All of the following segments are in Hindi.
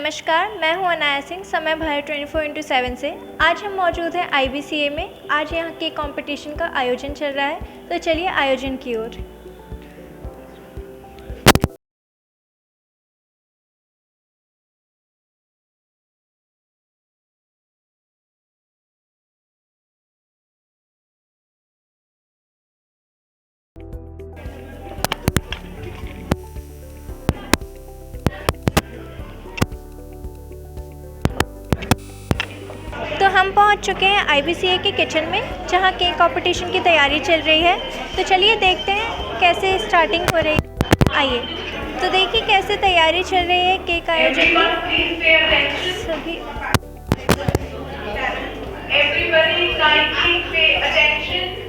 नमस्कार, मैं हूं अनाया सिंह, समय भारत 24/7 से। आज हम मौजूद हैं IBCA में। आज यहाँ के कंपटीशन का आयोजन चल रहा है, तो चलिए आयोजन की ओर। तो हम पहुँच चुके हैं IBCA के किचन में, जहाँ केक कंपटीशन की तैयारी चल रही है। तो चलिए देखते हैं कैसे स्टार्टिंग हो रही है। आइए, तो देखिए कैसे तैयारी चल रही है केक आयोजन की। सभी Everybody kindly pay attention.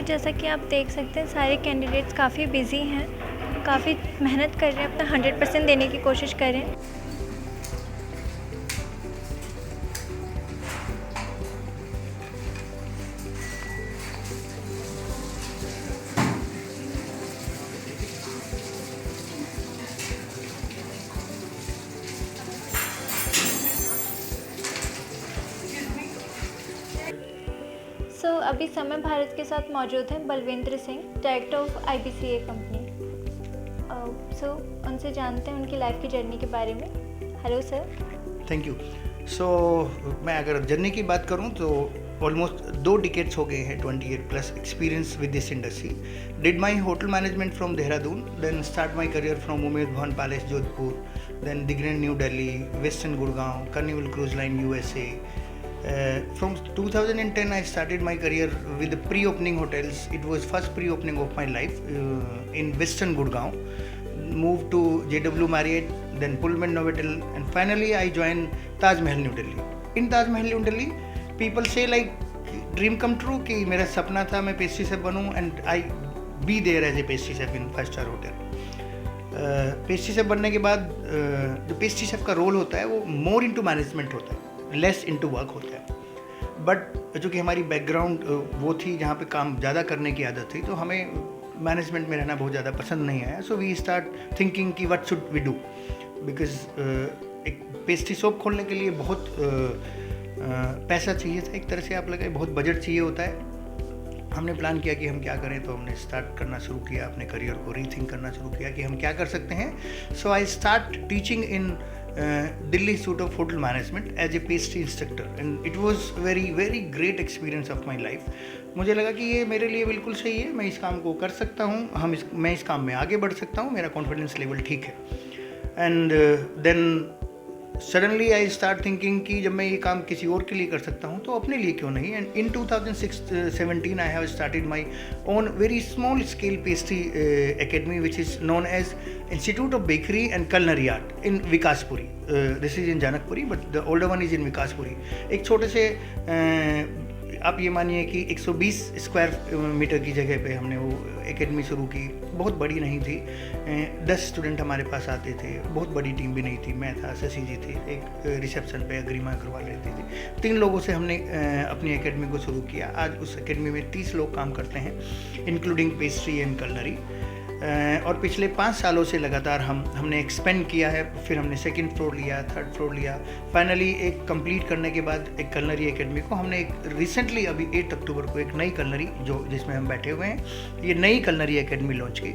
जैसा कि आप देख सकते हैं, सारे कैंडिडेट्स काफ़ी बिजी हैं, काफ़ी मेहनत कर रहे हैं, अपना 100% देने की कोशिश कर रहे हैं। अभी समय भारत के साथ मौजूद हैं Balvinder Singh, director of IBCA company. उनसे जानते हैं उनकी लाइफ की जर्नी के बारे में। Hello sir. Thank you. मैं अगर जर्नी की बात करूं तो ऑलमोस्ट 2 डिकेड्स हो गए हैं, 20 year plus experience with this industry. Did my hotel management from Dehradun, then start my career from Umaid Bhawan palace Jodhpur, then the grand new Delhi, western Gurgaon, carnival cruise line USA. From 2010 I started my career with the pre-opening hotels. It was first pre-opening of my life in Western Gurgaon. Moved to JW Marriott, then Pullman Novotel, and finally I joined Taj Mahal New Delhi. In Taj Mahal New Delhi, people say like dream come true कि मेरा सपना था मैं पेस्ट्री शेफ बनूं, and I be there as a pastry chef in 5-star hotel. Pastry chef बनने के बाद जो पेस्ट्री शेफ का रोल होता है वो मोर इनटू मैनेजमेंट होता है, लेस इनटू वर्क होता है। बट चूँकि हमारी बैकग्राउंड वो थी जहाँ पे काम ज़्यादा करने की आदत थी, तो हमें मैनेजमेंट में रहना बहुत ज़्यादा पसंद नहीं आया। सो वी स्टार्ट थिंकिंग कि what should we do, because एक पेस्ट्री शॉप खोलने के लिए बहुत पैसा चाहिए था, एक तरह से आप लगाए बहुत बजट चाहिए होता है। हमने प्लान किया कि हम क्या करें, तो हमने स्टार्ट करना शुरू किया, अपने करियर को रीथिंक करना शुरू किया कि हम क्या कर सकते हैं. So I start teaching in Delhi institute of hotel management as a pastry instructor, and it was very very great experience of my life. मुझे लगा कि ये मेरे लिए बिल्कुल सही है, मैं इस काम को कर सकता हूँ, मैं इस काम में आगे बढ़ सकता हूँ, मेरा कॉन्फिडेंस लेवल ठीक है. And then suddenly I start thinking कि जब मैं ये काम किसी और के लिए कर सकता हूँ तो अपने लिए क्यों नहीं. And in 2017 I have started my own very small scale pastry academy which is known as institute of bakery and culinary art in Vikaspuri. This is in Janakpuri, but the older one is in Vikaspuri. एक छोटे से आप ये मानिए कि 120 स्क्वायर मीटर की जगह पे हमने वो एकेडमी शुरू की. बहुत बड़ी नहीं थी, 10 स्टूडेंट हमारे पास आते थे, बहुत बड़ी टीम भी नहीं थी. मैं था, शशि जी थे, एक रिसेप्शन पे अग्रिमा अग्रवाल रहती थी. 3 लोगों से हमने अपनी एकेडमी को शुरू किया. आज उस एकेडमी में 30 लोग काम करते हैं, इंक्लूडिंग पेस्ट्री एंड कलनरी. और पिछले 5 सालों से लगातार हमने एक्सपेंड किया है. फिर हमने सेकंड फ्लोर लिया, थर्ड फ्लोर लिया. फाइनली एक कंप्लीट करने के बाद एक कलनरी एकेडमी को हमने एक रिसेंटली अभी 8 अक्टूबर को एक नई कलनरी जिसमें हम बैठे हुए हैं, ये नई कलनरी एकेडमी लॉन्च की.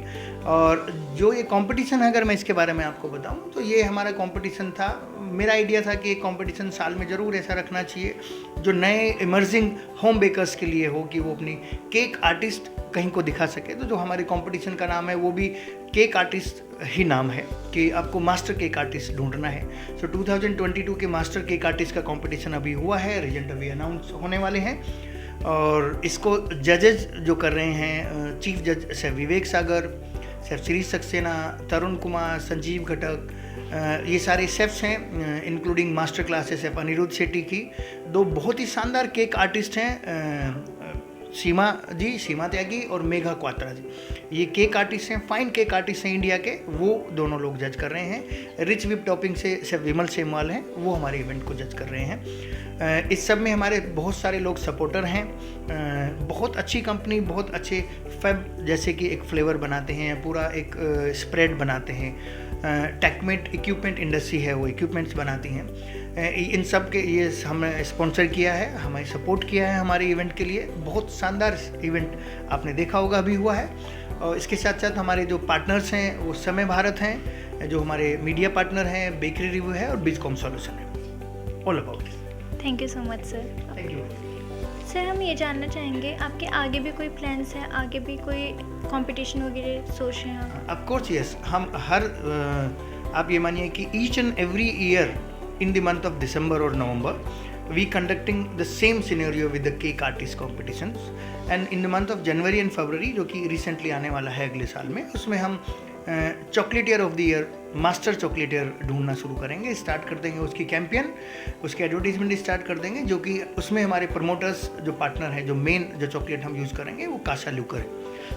और जो ये कंपटीशन है, अगर मैं इसके बारे में आपको बताऊं तो ये हमारा कंपटीशन था. मेरा आइडिया था कि एक कंपटीशन साल में ज़रूर ऐसा रखना चाहिए जो नए इमर्जिंग होम बेकर्स के लिए हो, कि वो अपनी केक आर्टिस्ट कहीं को दिखा सके. तो जो हमारे कंपटीशन का नाम है वो भी केक आर्टिस्ट ही नाम है, कि आपको मास्टर केक आर्टिस्ट ढूंढना है. सो 2022 के मास्टर केक आर्टिस्ट का कंपटीशन अभी हुआ है, रिजल्ट अभी अनाउंस होने वाले हैं. और इसको जजेज जो कर रहे हैं, चीफ जज सर विवेक सागर, सर श्री सक्सेना, तरुण कुमार, संजीव घटक, ये सारे शेफ्स हैं, including master classes chef Anirudh Shetty की. 2 बहुत ही शानदार केक आर्टिस्ट हैं, सीमा त्यागी और मेघा क्वात्रा जी. ये केक आर्टिस्ट हैं, फाइन केक आर्टिस्ट हैं इंडिया के. वो दोनों लोग जज कर रहे हैं. रिच विप टॉपिंग से शेफ विमल सेमवाल हैं, वो हमारे इवेंट को जज कर रहे हैं. इस सब में हमारे बहुत सारे लोग सपोर्टर हैं. बहुत अच्छी कंपनी, बहुत अच्छे फेब जैसे कि एक फ्लेवर बनाते हैं, पूरा एक स्प्रेड बनाते हैं. टेकमेट इक्विपमेंट इंडस्ट्री है, वो इक्विपमेंट्स बनाती हैं. इन सब के ये हमने स्पॉन्सर किया है, हमें सपोर्ट किया है हमारे इवेंट के लिए. बहुत शानदार इवेंट आपने देखा होगा अभी हुआ है. और इसके साथ साथ हमारे जो पार्टनर्स हैं वो समय भारत हैं, जो हमारे मीडिया पार्टनर हैं, बेकरी रिव्यू है और बिजकॉम सॉल्यूशन है. All about this. Thank you so much sir. Thank you sir, हम ये जानना चाहेंगे आपके आगे भी कोई प्लान्स हैं, आगे भी कोई कंपटीशन वगैरह सोच रहे हैं आप? Of course yes. हम हर आप ये मानिए कि each and every year in the month of December or November, we conducting the same scenario with the cake artist competitions. And in the month of January and February, जो कि recently आने वाला है अगले साल में, उसमें हम chocolatier of the year, master chocolatier ढूंढना शुरू करेंगे. स्टार्ट कर देंगे उसकी कैंपेन, उसके एडवर्टीजमेंट स्टार्ट कर देंगे, जो कि उसमें हमारे प्रमोटर्स जो पार्टनर हैं, जो मेन जो चॉकलेट हम यूज़ करेंगे वो कासा ल्यूकर है.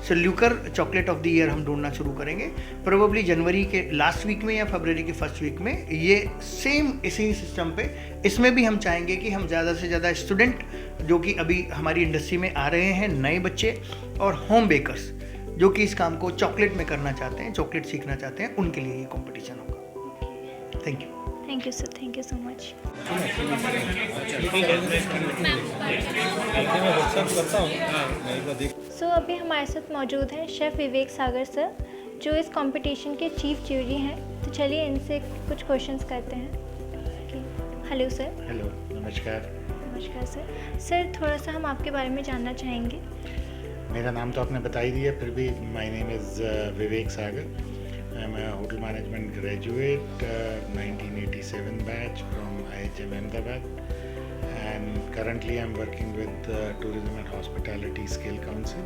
सो ल्यूकर चॉकलेट ऑफ द ईयर हम ढूंढना शुरू करेंगे, प्रोबेबली जनवरी के लास्ट वीक में या फरवरी के फर्स्ट वीक में. ये सेम इसी ही सिस्टम पे इसमें भी हम चाहेंगे कि हम ज़्यादा से ज़्यादा स्टूडेंट जो कि अभी हमारी इंडस्ट्री में आ रहे हैं, नए बच्चे और होम बेकर्स जो कि इस काम को चॉकलेट में करना चाहते हैं, चॉकलेट सीखना चाहते हैं, उनके लिए ये कंपटीशन होगा. Thank you. Thank you sir. Thank you so much. So अभी हमारे साथ मौजूद हैं शेफ़ विवेक सागर सर, जो इस कंपटीशन के चीफ ज्यूरी हैं. तो चलिए इनसे कुछ क्वेश्चंस करते हैं. Hello sir. हेलो, नमस्कार. नमस्कार सर. सर, थोड़ा सा हम आपके बारे में जानना चाहेंगे. मेरा नाम तो आपने बता ही दिया, फिर भी my name is Vivek Sagar. I am a hotel management graduate, 1987 batch from IHM Ahmedabad, and currently I'm working with Tourism and Hospitality Scale Council,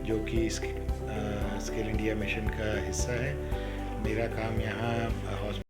जो कि स्केल इंडिया मिशन का हिस्सा है. मेरा काम यहाँ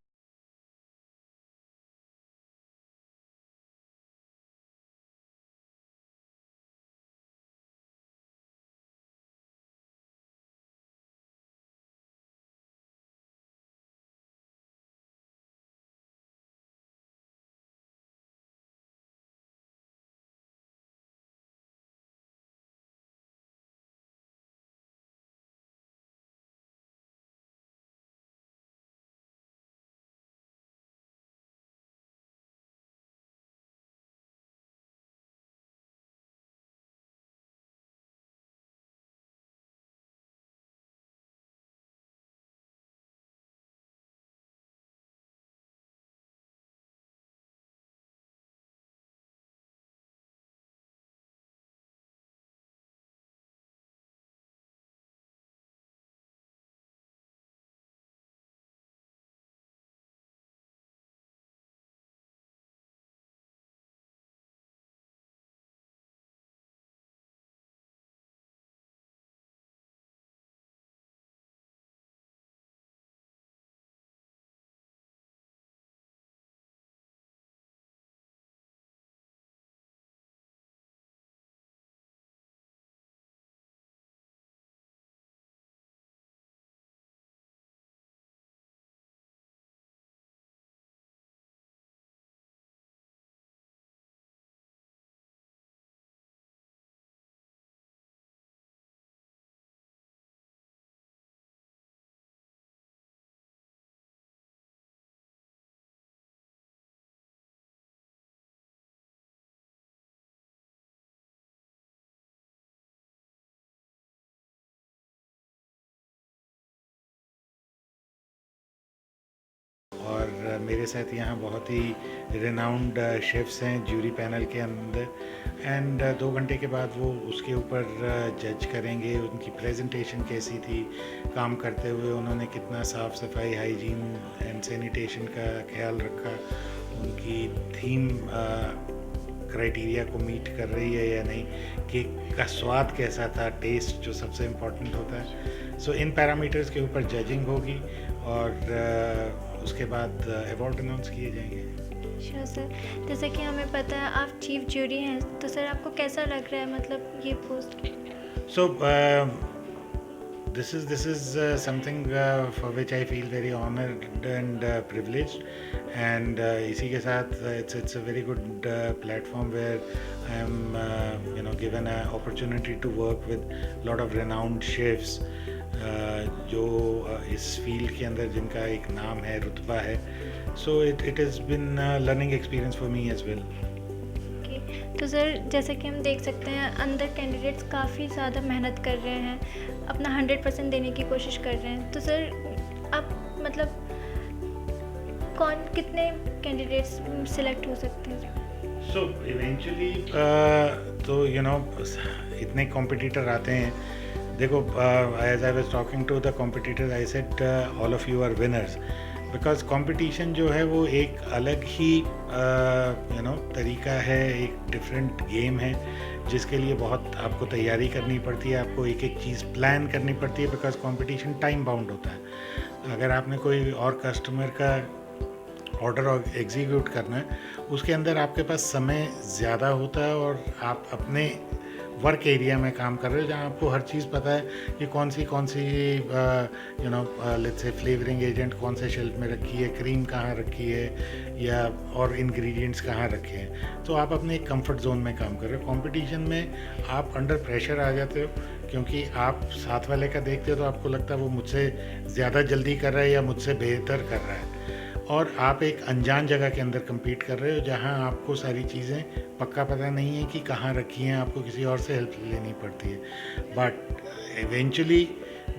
मेरे साथ यहाँ बहुत ही रिनाउंड शेफ्स हैं जूरी पैनल के अंदर, एंड 2 घंटे के बाद वो उसके ऊपर जज करेंगे उनकी प्रेजेंटेशन कैसी थी, काम करते हुए उन्होंने कितना साफ़ सफाई, हाइजीन एंड सैनिटेशन का ख्याल रखा, उनकी थीम क्राइटेरिया को मीट कर रही है या नहीं, केक का स्वाद कैसा था, टेस्ट जो सबसे इम्पोर्टेंट होता है। सो इन पैरामीटर्स के ऊपर जजिंग होगी और उसके बाद अवार्ड अनाउंस किए जाएंगे। श्योर सर, जैसा कि हमें पता है आप चीफ जूरी हैं, तो सर आपको कैसा लग रहा है मतलब ये post? So this is something for which I feel very honored and privileged, and इसी के साथ it's a very good platform where I am given an opportunity to work with lot of renowned chefs जो इस फील्ड के अंदर जिनका एक नाम है, रुतबा है। So it has been a learning experience for me as well. तो सर जैसा कि हम देख सकते हैं अंदर कैंडिडेट्स काफ़ी ज़्यादा मेहनत कर रहे हैं, अपना 100% देने की कोशिश कर रहे हैं। तो सर आप मतलब कितने कैंडिडेट्स सिलेक्ट हो सकते हैं? सो इवेंचुअली तो इतने कॉम्पिटिटर आते हैं। देखो, as I was talking to the competitors I said all of you are winners, because competition जो है वो एक अलग ही तरीका है, एक डिफरेंट गेम है जिसके लिए बहुत आपको तैयारी करनी पड़ती है, आपको एक एक चीज़ प्लान करनी पड़ती है, बिकॉज कंपटीशन टाइम बाउंड होता है। अगर आपने कोई और कस्टमर का ऑर्डर एग्जीक्यूट करना है, उसके अंदर आपके पास समय ज़्यादा होता है और आप अपने वर्क एरिया में काम कर रहे हो जहाँ आपको हर चीज़ पता है कि कौन see let's say flavouring agent कौन से शेल्फ में रखी है, क्रीम कहाँ रखी है, या और इंग्रेडिएंट्स कहाँ रखे हैं। तो आप अपने एक कंफर्ट जोन में काम कर रहे हो। कंपटीशन में आप अंडर प्रेशर आ जाते हो, क्योंकि आप साथ वाले का देखते हो तो आपको लगता है वो मुझसे ज़्यादा जल्दी कर रहा है या मुझसे बेहतर कर रहा है, और आप एक अनजान जगह के अंदर compete कर रहे हो जहां आपको सारी चीज़ें पक्का पता नहीं है कि कहाँ रखी हैं, आपको किसी और से हेल्प लेनी पड़ती है। बट इवेंचुअली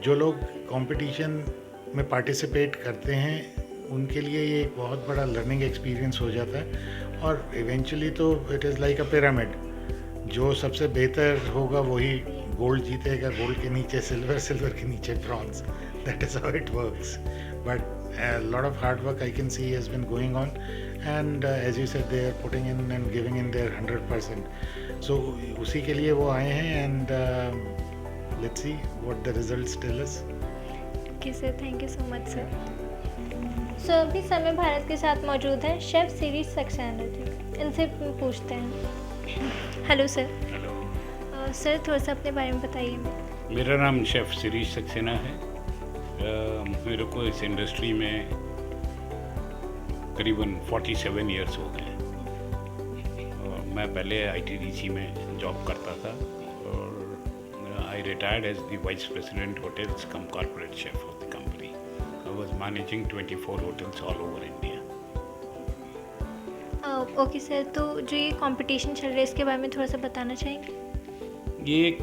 जो लोग कंपटीशन में पार्टिसिपेट करते हैं उनके लिए ये एक बहुत बड़ा लर्निंग एक्सपीरियंस हो जाता है, और इवेंचुअली तो it is like a pyramid, जो सबसे बेहतर होगा वही गोल्ड जीतेगा, गोल्ड के नीचे सिल्वर, सिल्वर के नीचे bronze. That is how it works. But a lot of hard work I can see has been going on, and as you said, they are putting in and giving in their 100%. So उसी के लिए वो आए हैं, and let's see what the results tell us. Okay sir, thank you so much sir. So अभी समय भारत के साथ मौजूद हैं शेफ शिरीष सक्सेना जी, इनसे पूछते हैं। Hello sir. हेलो सर थोड़ा सा अपने बारे में बताइए। मेरा नाम शेफ शिरीष सक्सेना है। मेरे को इस इंडस्ट्री में करीबन 47 इयर्स हो गए। और मैं पहले ITDC में जॉब करता था, और I retired as the vice president hotels cum corporate chef of the company. I was managing 24 hotels all over India. Okay sir, तो जो ये कंपटीशन चल रहा है इसके बारे में थोड़ा सा बताना चाहेंगे? ये एक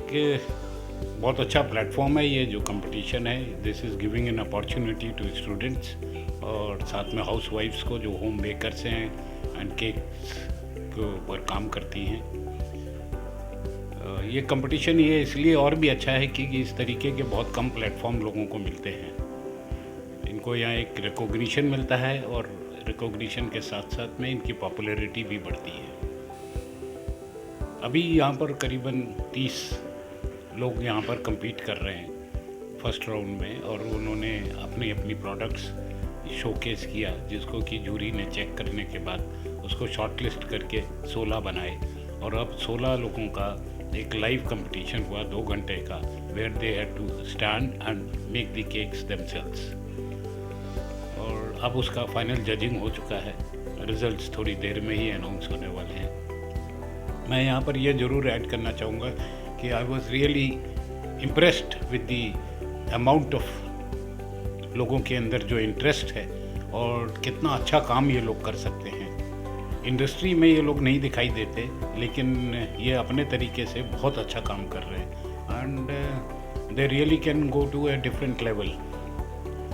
बहुत अच्छा प्लेटफॉर्म है, ये जो कंपटीशन है। This is giving an opportunity to students और साथ में हाउस वाइफ्स को जो होम बेकर्स हैं एंड केक्स के ऊपर काम करती हैं। ये कंपटीशन ये इसलिए और भी अच्छा है कि इस तरीके के बहुत कम प्लेटफॉर्म लोगों को मिलते हैं। इनको यहाँ एक रिकॉग्निशन मिलता है, और रिकॉग्निशन के साथ साथ में इनकी पॉपुलैरिटी भी बढ़ती है। अभी यहाँ पर करीबन 30 लोग यहाँ पर compete कर रहे हैं फर्स्ट राउंड में, और उन्होंने अपनी अपनी प्रोडक्ट्स शोकेस किया, जिसको कि जूरी ने चेक करने के बाद उसको शॉर्टलिस्ट करके 16 बनाए, और अब 16 लोगों का एक लाइव कंपटीशन हुआ 2 घंटे का, where they had to stand and make the cakes themselves. और अब उसका फाइनल जजिंग हो चुका है, रिजल्ट्स थोड़ी देर में ही अनाउंस होने वाले हैं। मैं यहाँ पर ये ज़रूर ऐड करना चाहूँगा कि I was really impressed with the amount of लोगों के अंदर जो इंटरेस्ट है, और कितना अच्छा काम ये लोग कर सकते हैं। इंडस्ट्री में ये लोग नहीं दिखाई देते, लेकिन ये अपने तरीके से बहुत अच्छा काम कर रहे हैं, and they really can go to a different level.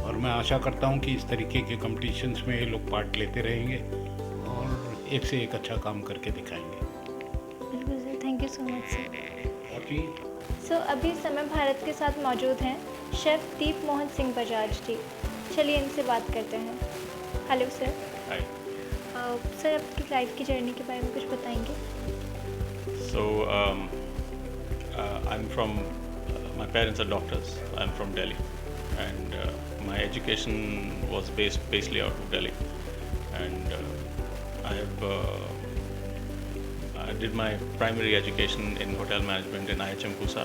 और मैं आशा करता हूँ कि इस तरीके के कंपटीशंस में ये लोग पार्ट लेते रहेंगे और एक से एक अच्छा काम करके दिखाएंगे। बिल्कुल sir, thank you so much sir. बाकी सो अभी समय भारत के साथ मौजूद हैं शेफ़ दीप मोहन सिंह बजाज जी। चलिए इनसे बात करते हैं। Hello sir. Hi. सर आपकी लाइफ की जर्नी के बारे में कुछ बताएंगे? So I'm from. My parents are doctors. I'm from Delhi, and my education was basically out of Delhi, and I did my primary education in hotel management in IHM Kusa.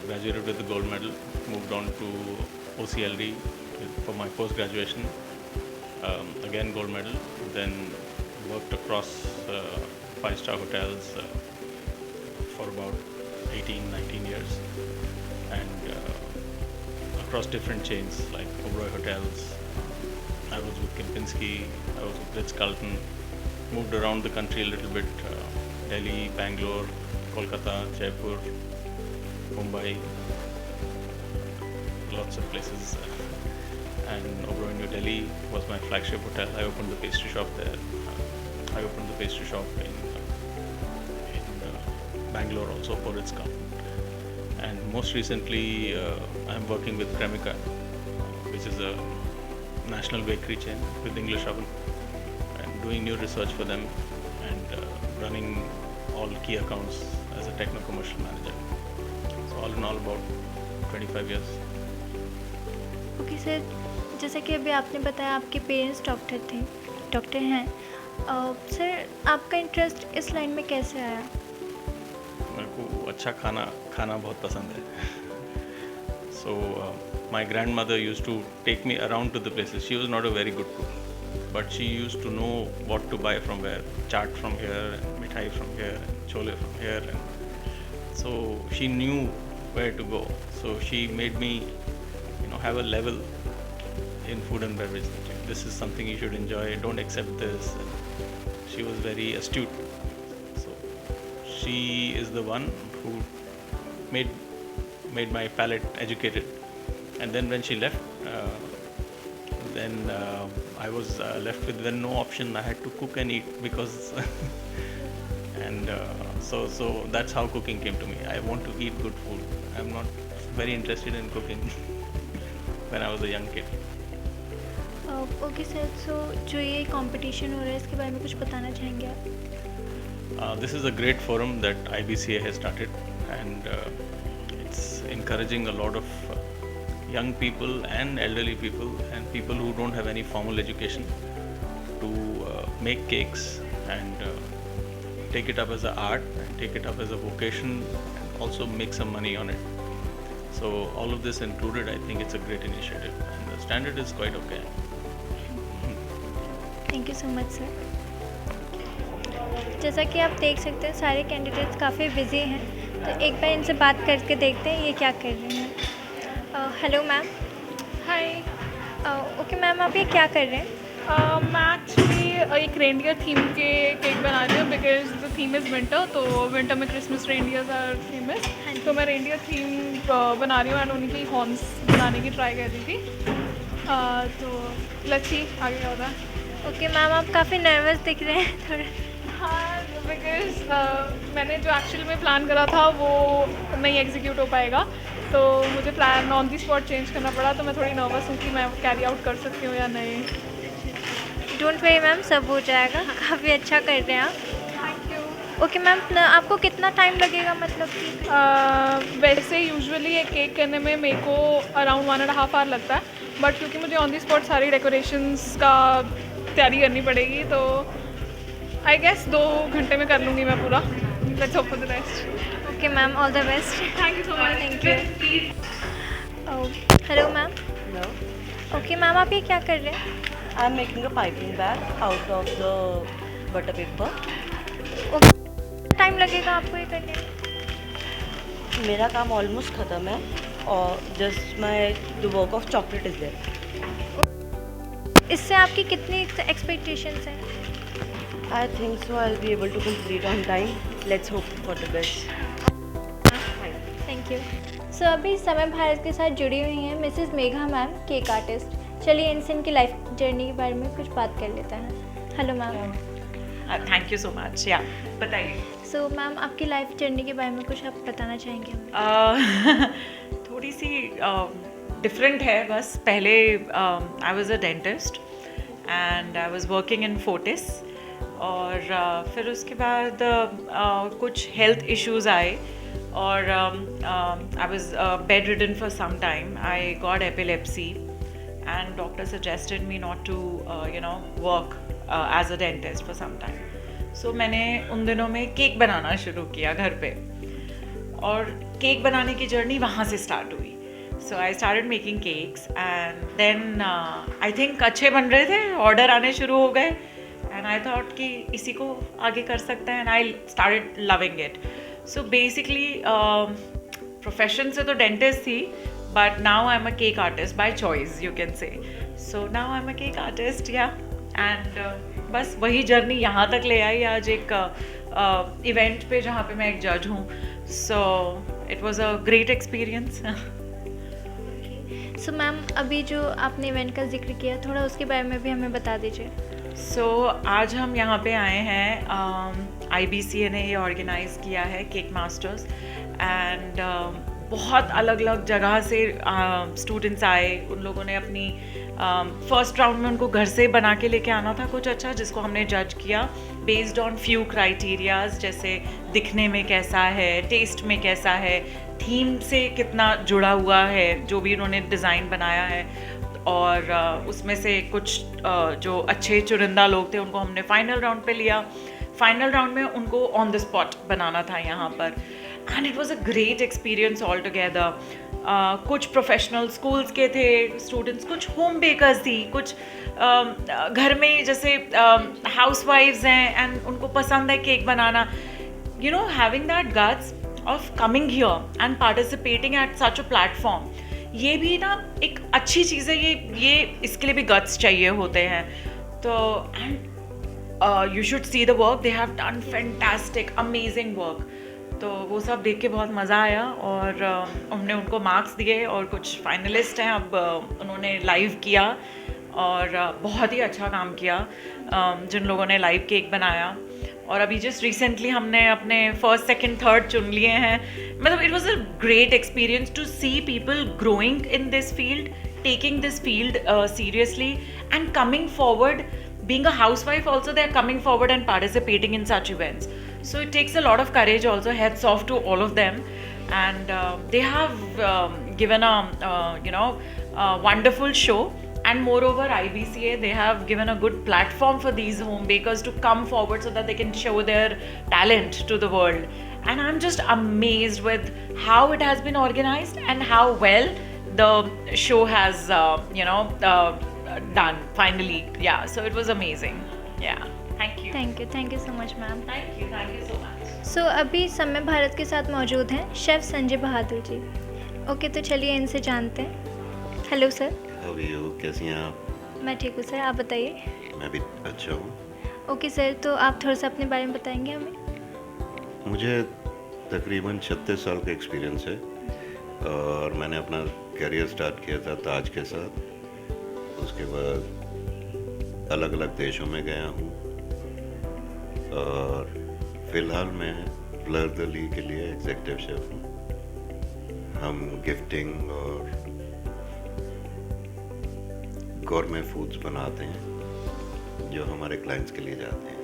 Graduated with the gold medal. Moved on to OCLD for my post graduation. Again gold medal. Then worked across 5-star hotels for about 18-19 years, and across different chains like Oberoi Hotels. I was with Kempinski, I was with Ritz-Carlton. Moved around the country a little bit, Delhi, Bangalore, Kolkata, Jaipur, Mumbai, lots of places. And Oberoi New Delhi was my flagship hotel. I opened the pastry shop there. I opened the pastry shop in Bangalore also for Ritz-Carlton. And most recently, I'm working with Cremica, which is a national bakery chain with English Oven, and doing new research for them, and running all key accounts as a techno-commercial manager. So all in all, about 25 years. Okay sir, जैसा कि अभी आपने बताया आपके पेरेंट्स डॉक्टर हैं। सर आपका इंटरेस्ट इस लाइन में कैसे आया? मेरे को अच्छा खाना बहुत पसंद है। So my grandmother used to take me around to the places. She was not a very good cook, but she used to know what to buy from where. Chaat from here, and mithai from here, and chole from here, and so she knew where to go. So she made me, have a level in food and beverage. This is something you should enjoy. Don't accept this. She was very astute. So she is the one who made my palate educated. And then when she left, then I was left with then no option. I had to cook and eat because and so that's how cooking came to me. I want to eat good food. I'm not very interested in cooking when I was a young kid. Okay sir, so जो ये कंपटीशन हो रहा है इसके बारे में कुछ बताना चाहेंगे आप? This is a great forum that IBCA has started, and it's encouraging a lot of young people and elderly people and people who don't have any formal education to make cakes and take it up as an art and take it up as a vocation and also make some money on it. So all of this included, I think it's a great initiative, and the standard is quite okay. Thank you so much sir. जैसा कि आप देख सकते हैं सारे कैंडिडेट्स काफ़ी बिजी हैं, तो एक बार इनसे बात करके देखते हैं ये क्या कर रहे हैं। Hello ma'am. Hi. Okay ma'am, आप ये क्या कर रहे हैं? मैं एक्चुअली एक रेंडियर थीम के केक बना रही हूँ because the theme is winter, तो विंटर में क्रिसमस रेंडियर्स आर फेमस। तो मैं रेंडियर थीम बना रही हूँ एंड उन्हीं के हॉर्न्स बनाने की ट्राई कर रही थी। तो लेट्स सी आगे क्या होता है। ओके मैम, आप काफ़ी नर्वस दिख रहे हैं थोड़ा। हाँ, बिकॉज मैंने जो एक्चुअल में प्लान करा था वो नहीं एग्जीक्यूट हो पाएगा, तो मुझे plan on the spot change करना पड़ा। तो मैं थोड़ी नर्वस हूँ कि मैं कैरी आउट कर सकती हूँ या नहीं। डोंट वरी मैम, सब हो जाएगा। काफ़ी अच्छा कर रहे हैं आप। Thank you. ओके मैम, आपको कितना टाइम लगेगा, मतलब कि? वैसे यूजुअली एक केक करने में मेरे को अराउंड 1.5 आवर लगता है, बट क्योंकि मुझे ऑन दी स्पॉट सारी डेकोरेशंस का तैयारी करनी पड़ेगी, तो आई गेस 2 घंटे में कर लूँगी मैं पूरा। Let's hope for the best. Okay ma'am, all the best. Thank you so much. Thank you. Hello ma'am. Hello, okay ma'am, आप ये क्या कर रहे हैं? I'm making a piping bag out of the butter paper. Time लगेगा आपको ये करने में? मेरा काम ऑलमोस्ट ख़त्म है और just my the work of chocolate is there. इससे आपकी कितनी एक्सपेक्टेशंस हैं? I think so I will be able to complete on time. Let's hope for the best. Thank you. So अभी समय भारत के साथ जुड़ी हुई हैं Mrs Megha ma'am, cake artist. चलिए इनसे इनकी लाइफ जर्नी के बारे में कुछ बात कर लेते हैं। Hello ma'am. Thank you so much. या बताइए। सो मैम आपकी लाइफ जर्नी के बारे में कुछ आप बताना चाहेंगे हमें? थोड़ी सी डिफरेंट है बस। पहले I was a dentist and I was working in Fortis, और फिर उसके बाद कुछ हेल्थ इश्यूज आए और I was bed ridden for some time. I got epilepsy and doctor suggested me not to work as a dentist for some time. So मैंने उन दिनों में केक बनाना शुरू किया घर पे, और केक बनाने की जर्नी वहाँ से स्टार्ट हुई. So I started making cakes and then I think अच्छे बन रहे थे, ऑर्डर आने शुरू हो गए and I thought कि इसी को आगे कर सकते हैं and I started loving it. So basically profession से तो डेंटिस्ट थी, but now I'm a cake artist by choice, you can say. So now I'm a cake artist, yeah. And बस वही जर्नी यहाँ तक ले आई आज एक इवेंट पे जहाँ पे मैं एक जज हूँ. So it was a great experience. So ma'am अभी जो आपने इवेंट का जिक्र किया, थोड़ा उसके बारे में भी हमें बता दीजिए. So आज हम यहाँ पे आए हैं, IBCA ने ये ऑर्गेनाइज़ किया है केक मास्टर्स, एंड बहुत अलग अलग जगह से स्टूडेंट्स आए. उन लोगों ने अपनी फर्स्ट राउंड में उनको घर से बना के लेके आना था कुछ अच्छा, जिसको हमने जज किया बेस्ड ऑन फ्यू क्राइटेरियाज, जैसे दिखने में कैसा है, टेस्ट में कैसा है, थीम से कितना जुड़ा हुआ है जो भी उन्होंने डिज़ाइन बनाया है. और उसमें से कुछ जो अच्छे चुनिंदा लोग थे उनको हमने फाइनल राउंड पे लिया. फाइनल राउंड में उनको ऑन द स्पॉट बनाना था यहाँ पर, and it was a great experience all together. कुछ प्रोफेशनल स्कूल्स के थे स्टूडेंट्स, कुछ होम बेकर्स थी, कुछ घर में जैसे हाउसवाइफ्स हैं एंड उनको पसंद है cake banana. You know, having that guts of coming here and participating at such a platform, ये भी ना एक अच्छी चीज़ है. ये इसके लिए भी गट्स चाहिए होते हैं. तो and you should see the work, they have done fantastic amazing work. तो वो सब देख के बहुत मज़ा आया, और हमने उनको मार्क्स दिए, और कुछ फाइनलिस्ट हैं अब उन्होंने लाइव किया और बहुत ही अच्छा काम किया जिन लोगों ने लाइव केक बनाया. और अभी जस्ट रिसेंटली हमने अपने फर्स्ट सेकंड थर्ड चुन लिए हैं. मतलब it was a great experience to see people growing in this field, taking this field seriously and coming forward. Being a housewife also, they are coming forward and participating in such events. So it takes a lot of courage also. Hats off to all of them. And they have given a wonderful show. And moreover, IBCA, they have given a good platform for these home bakers to come forward so that they can show their talent to the world. And I'm just amazed with how it has been organized and how well the show has, done finally. Yeah, so it was amazing. Yeah, thank you. Thank you so much ma'am. Thank you so much. So अभी समय भारत के साथ मौजूद हैं शेफ़ संजय बहादुर जी. ओके, तो चलिए इनसे जानते हैं. Hello sir. How are you? कैसी हैं आप? मैं ठीक हूँ सर, आप बताइए. मैं भी अच्छा हूँ. ओके सर, तो आप थोड़ा सा अपने बारे में बताएंगे हमें? मुझे तकरीबन 36 साल का एक्सपीरियंस है, और मैंने अपना करियर स्टार्ट किया था ताज के साथ. उसके बाद अलग अलग देशों में गया हूँ, और फ़िलहाल मैं फ्लeur de lis के लिए एग्जीक्यूटिव शेफ़ हूँ. हम गिफ्टिंग और गौरमे फूड्स बनाते हैं जो हमारे क्लाइंट्स के लिए जाते हैं.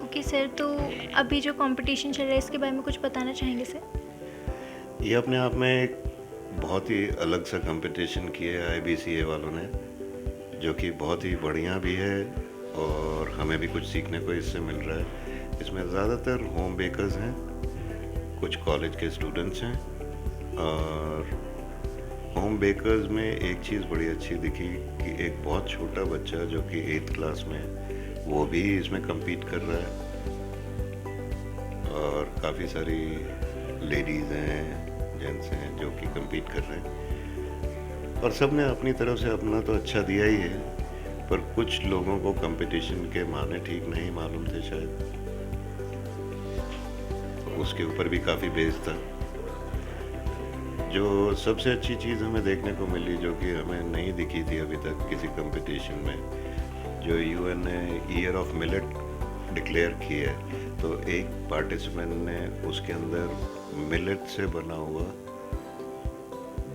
ओके सर, तो अभी जो कंपटीशन चल रहा है इसके बारे में कुछ बताना चाहेंगे सर? ये अपने आप में एक बहुत ही अलग सा कंपटीशन किया है IBCA वालों ने, जो कि बहुत ही बढ़िया भी है, और हमें भी कुछ सीखने को इससे मिल रहा है. इसमें ज़्यादातर होम बेकर्स हैं, कुछ कॉलेज के स्टूडेंट्स हैं, और होम बेकर्स में एक चीज़ बड़ी अच्छी दिखी कि एक बहुत छोटा बच्चा जो कि 8th क्लास में, वो भी इसमें compete कर रहा है, और काफ़ी सारी लेडीज़ हैं, जेंट्स हैं जो कि compete कर रहे हैं, और सब ने अपनी तरफ से अपना तो अच्छा दिया ही है, पर कुछ लोगों को कंपटीशन के माने ठीक नहीं मालूम थे शायद, उसके ऊपर भी काफ़ी बेस था. जो सबसे अच्छी चीज़ हमें देखने को मिली, जो कि हमें नहीं दिखी थी अभी तक किसी कंपटीशन में, जो यूएन ने ईयर ऑफ मिलेट डिक्लेयर की है, तो एक पार्टिसिपेंट ने उसके अंदर मिलेट से बना हुआ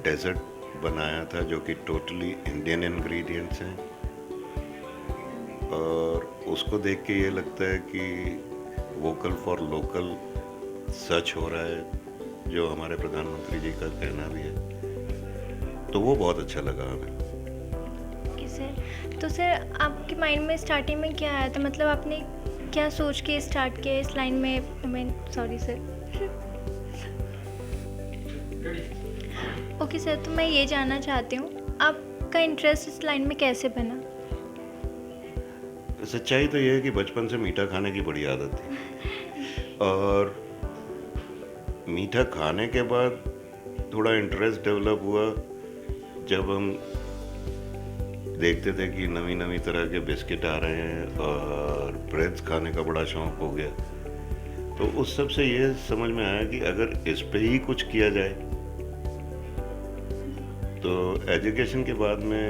डेजर्ट बनाया था, जो कि टोटली इंडियन इंग्रेडिएंट्स हैं। और उसको देख के ये लगता है कि वोकल फॉर लोकल सच हो रहा है, जो हमारे प्रधानमंत्री जी का कहना भी है। तो वो बहुत अच्छा लगा हमें। ओके सर, तो सर आपके माइंड में स्टार्टिंग में क्या आया था, मतलब आपने क्या सोच के स्टार्ट किया इस लाइन में? Sorry sir. ओके सर, तो मैं ये जानना चाहती हूँ आपका इंटरेस्ट इस लाइन में कैसे बना? सच्चाई तो ये है कि बचपन से मीठा खाने की बड़ी आदत थी, और मीठा खाने के बाद थोड़ा इंटरेस्ट डेवलप हुआ जब हम देखते थे कि नवी नवी तरह के बिस्किट आ रहे हैं और ब्रेड्स खाने का बड़ा शौक हो गया। तो उस सब से ये समझ में आया कि अगर इस पे ही कुछ किया जाए। तो एजुकेशन के बाद में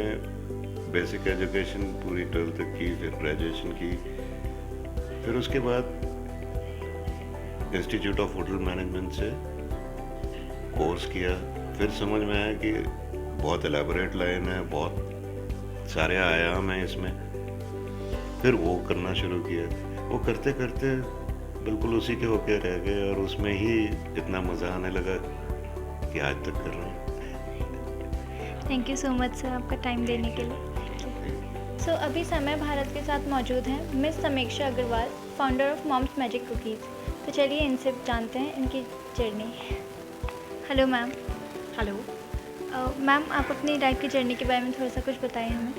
बेसिक एजुकेशन पूरी 12th तक की, फिर ग्रेजुएशन की, फिर उसके बाद इंस्टीट्यूट ऑफ होटल मैनेजमेंट से कोर्स किया। फिर समझ में आया कि बहुत एलैबोरेट लाइन है, बहुत सारे आयाम हैं इसमें। फिर वो करना शुरू किया। वो करते करते बिल्कुल उसी के होके रह गए, और उसमें ही इतना मज़ा आने लगा कि आज तक कर रहे हैं। Thank you so much sir आपका टाइम देने के लिए। सो अभी समय भारत के साथ मौजूद हैं miss Sameeksha Agarwal, founder of moms magic cookies. तो चलिए इनसे जानते हैं इनकी journey. Hello ma'am. Hello ma'am, आप अपनी लाइफ की जर्नी के बारे में थोड़ा सा कुछ बताइए हमें।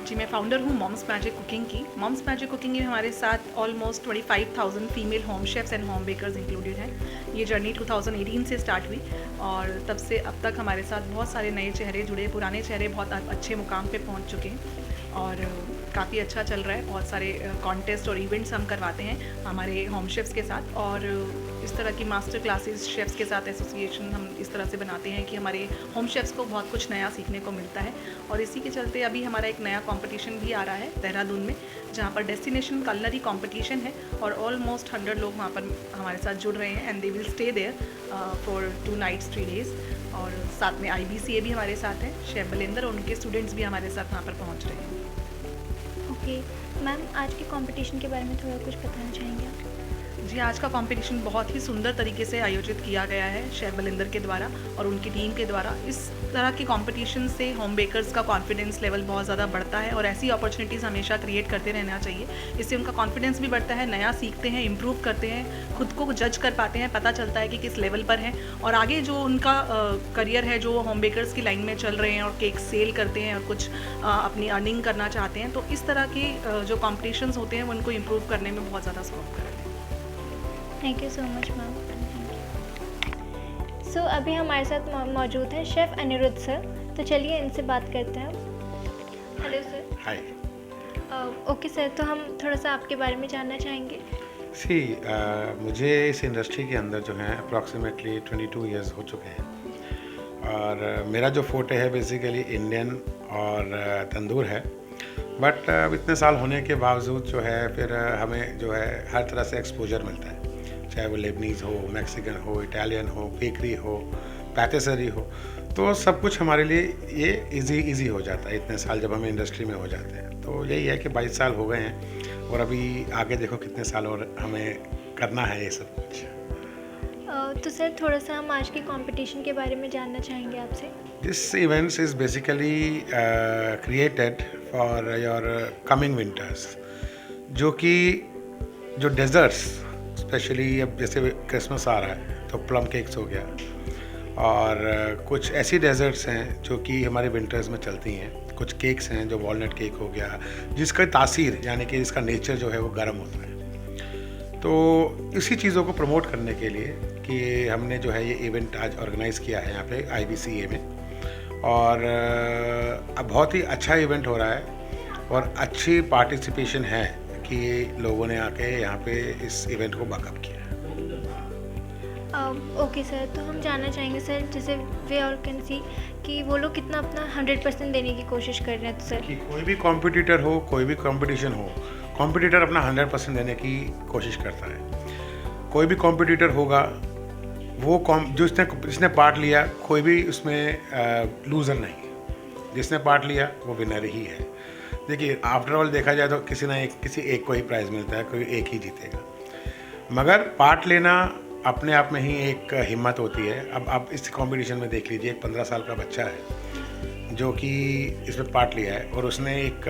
जी, मैं फाउंडर हूँ मॉम्स मैजिक कुकिंग की। मॉम्स मैजिक कुकिंग में हमारे साथ almost 25,000 female home chefs and home bakers included हैं। ये जर्नी 2018 से स्टार्ट हुई, और तब से अब तक हमारे साथ बहुत सारे नए चेहरे जुड़े, पुराने चेहरे बहुत अच्छे मुकाम पे पहुँच चुके हैं, और काफ़ी अच्छा चल रहा है। बहुत सारे कॉन्टेस्ट और इवेंट्स हम करवाते हैं हमारे होम शेफ्स के साथ, और इस तरह की मास्टर क्लासेस शेफ्स के साथ एसोसिएशन हम इस तरह से बनाते हैं कि हमारे होम शेफ्स को बहुत कुछ नया सीखने को मिलता है। और इसी के चलते अभी हमारा एक नया कंपटीशन भी आ रहा है देहरादून में, जहाँ पर डेस्टिनेशन कलनरी कंपटीशन है, और ऑलमोस्ट 100 लोग वहाँ पर हमारे साथ जुड़ रहे हैं, and they will stay there for 2 nights 3 days। और साथ में IBCA भी हमारे साथ है, शेफ बलेंदर और उनके स्टूडेंट्स भी हमारे साथ वहाँ पर पहुँच रहे हैं। ओके मैम, आज के कंपटीशन के बारे में थोड़ा कुछ बताना चाहेंगे आप? जी, आज का कंपटीशन बहुत ही सुंदर तरीके से आयोजित किया गया है शेफ बलिंदर के द्वारा और उनकी टीम के द्वारा। इस तरह के कंपटीशन से होम बेकर्स का कॉन्फिडेंस लेवल बहुत ज़्यादा बढ़ता है, और ऐसी अपॉर्चुनिटीज़ हमेशा क्रिएट करते रहना चाहिए। इससे उनका कॉन्फिडेंस भी बढ़ता है, नया सीखते हैं, इम्प्रूव करते हैं, खुद को जज कर पाते हैं, पता चलता है कि किस लेवल पर हैं, और आगे जो उनका करियर है, जो होम बेकर्स की लाइन में चल रहे हैं और केक सेल करते हैं और कुछ अपनी अर्निंग करना चाहते हैं, तो इस तरह के जो कॉम्पिटिशन्स होते हैं वो उनको इम्प्रूव करने में बहुत ज़्यादा स्कोप करते हैं। Thank you so much ma'am. So अभी हमारे साथ मौजूद हैं शेफ़ अनिरुद्ध सर। तो चलिए इनसे बात करते हैं। Hello sir. Hi. Okay sir, तो हम थोड़ा सा आपके बारे में जानना चाहेंगे। मुझे इस इंडस्ट्री के अंदर जो है अप्रॉक्सीमेटली 22 इयर्स हो चुके हैं, और मेरा जो फोटे है बेसिकली इंडियन और तंदूर है। बट इतने साल होने के बावजूद जो है फिर हमें जो है हर तरह से एक्सपोजर मिलता है, चाहे वो लेबनीज़ हो, मैक्सिकन हो, इटालियन हो, बेकरी हो, पैटिसरी हो, तो सब कुछ हमारे लिए ये इजी हो जाता है इतने साल जब हम इंडस्ट्री में हो जाते हैं। तो यही है कि 22 साल हो गए हैं, और अभी आगे देखो कितने साल और हमें करना है ये सब कुछ। तो सर थोड़ा सा हम आज के कंपटीशन के बारे में जानना चाहेंगे आपसे। This events is basically created for your coming winters, जो डेजर्ट्स स्पेशली अब जैसे क्रिसमस आ रहा है तो प्लम केक्स हो गया, और कुछ ऐसी डेजर्ट्स हैं जो कि हमारे विंटर्स में चलती हैं। कुछ केक्स हैं जो वॉलनट केक हो गया, जिसका तासीर यानी कि इसका नेचर जो है वो गर्म होता है। तो इसी चीज़ों को प्रमोट करने के लिए कि हमने जो है ये इवेंट आज ऑर्गेनाइज़ किया है यहाँ पे IBCA में, और अब बहुत ही अच्छा इवेंट हो रहा है और अच्छी पार्टिसिपेशन है कि लोगों ने आके यहाँ पे इस इवेंट को बैकअप किया है। ओके सर, तो हम जानना चाहेंगे सर, जैसे वे ऑल कैन सी कि वो लोग कितना अपना 100% देने की कोशिश कर रहे हैं। तो सर कि कोई भी कॉम्पिटिटर हो, कोई भी कंपटीशन हो, कॉम्पिटिटर अपना 100% देने की कोशिश करता है। कोई भी कॉम्पिटिटर होगा, वो जिसने पार्ट लिया, कोई भी उसमें लूज़र नहीं है। जिसने पार्ट लिया वो विनर ही है। देखिए, आफ्टर ऑल देखा जाए तो किसी एक को ही प्राइज़ मिलता है, कोई एक ही जीतेगा। मगर पार्ट लेना अपने आप में ही एक हिम्मत होती है। अब आप इस कंपटीशन में देख लीजिए, एक 15 साल का बच्चा है जो कि इसमें पार्ट लिया है और उसने एक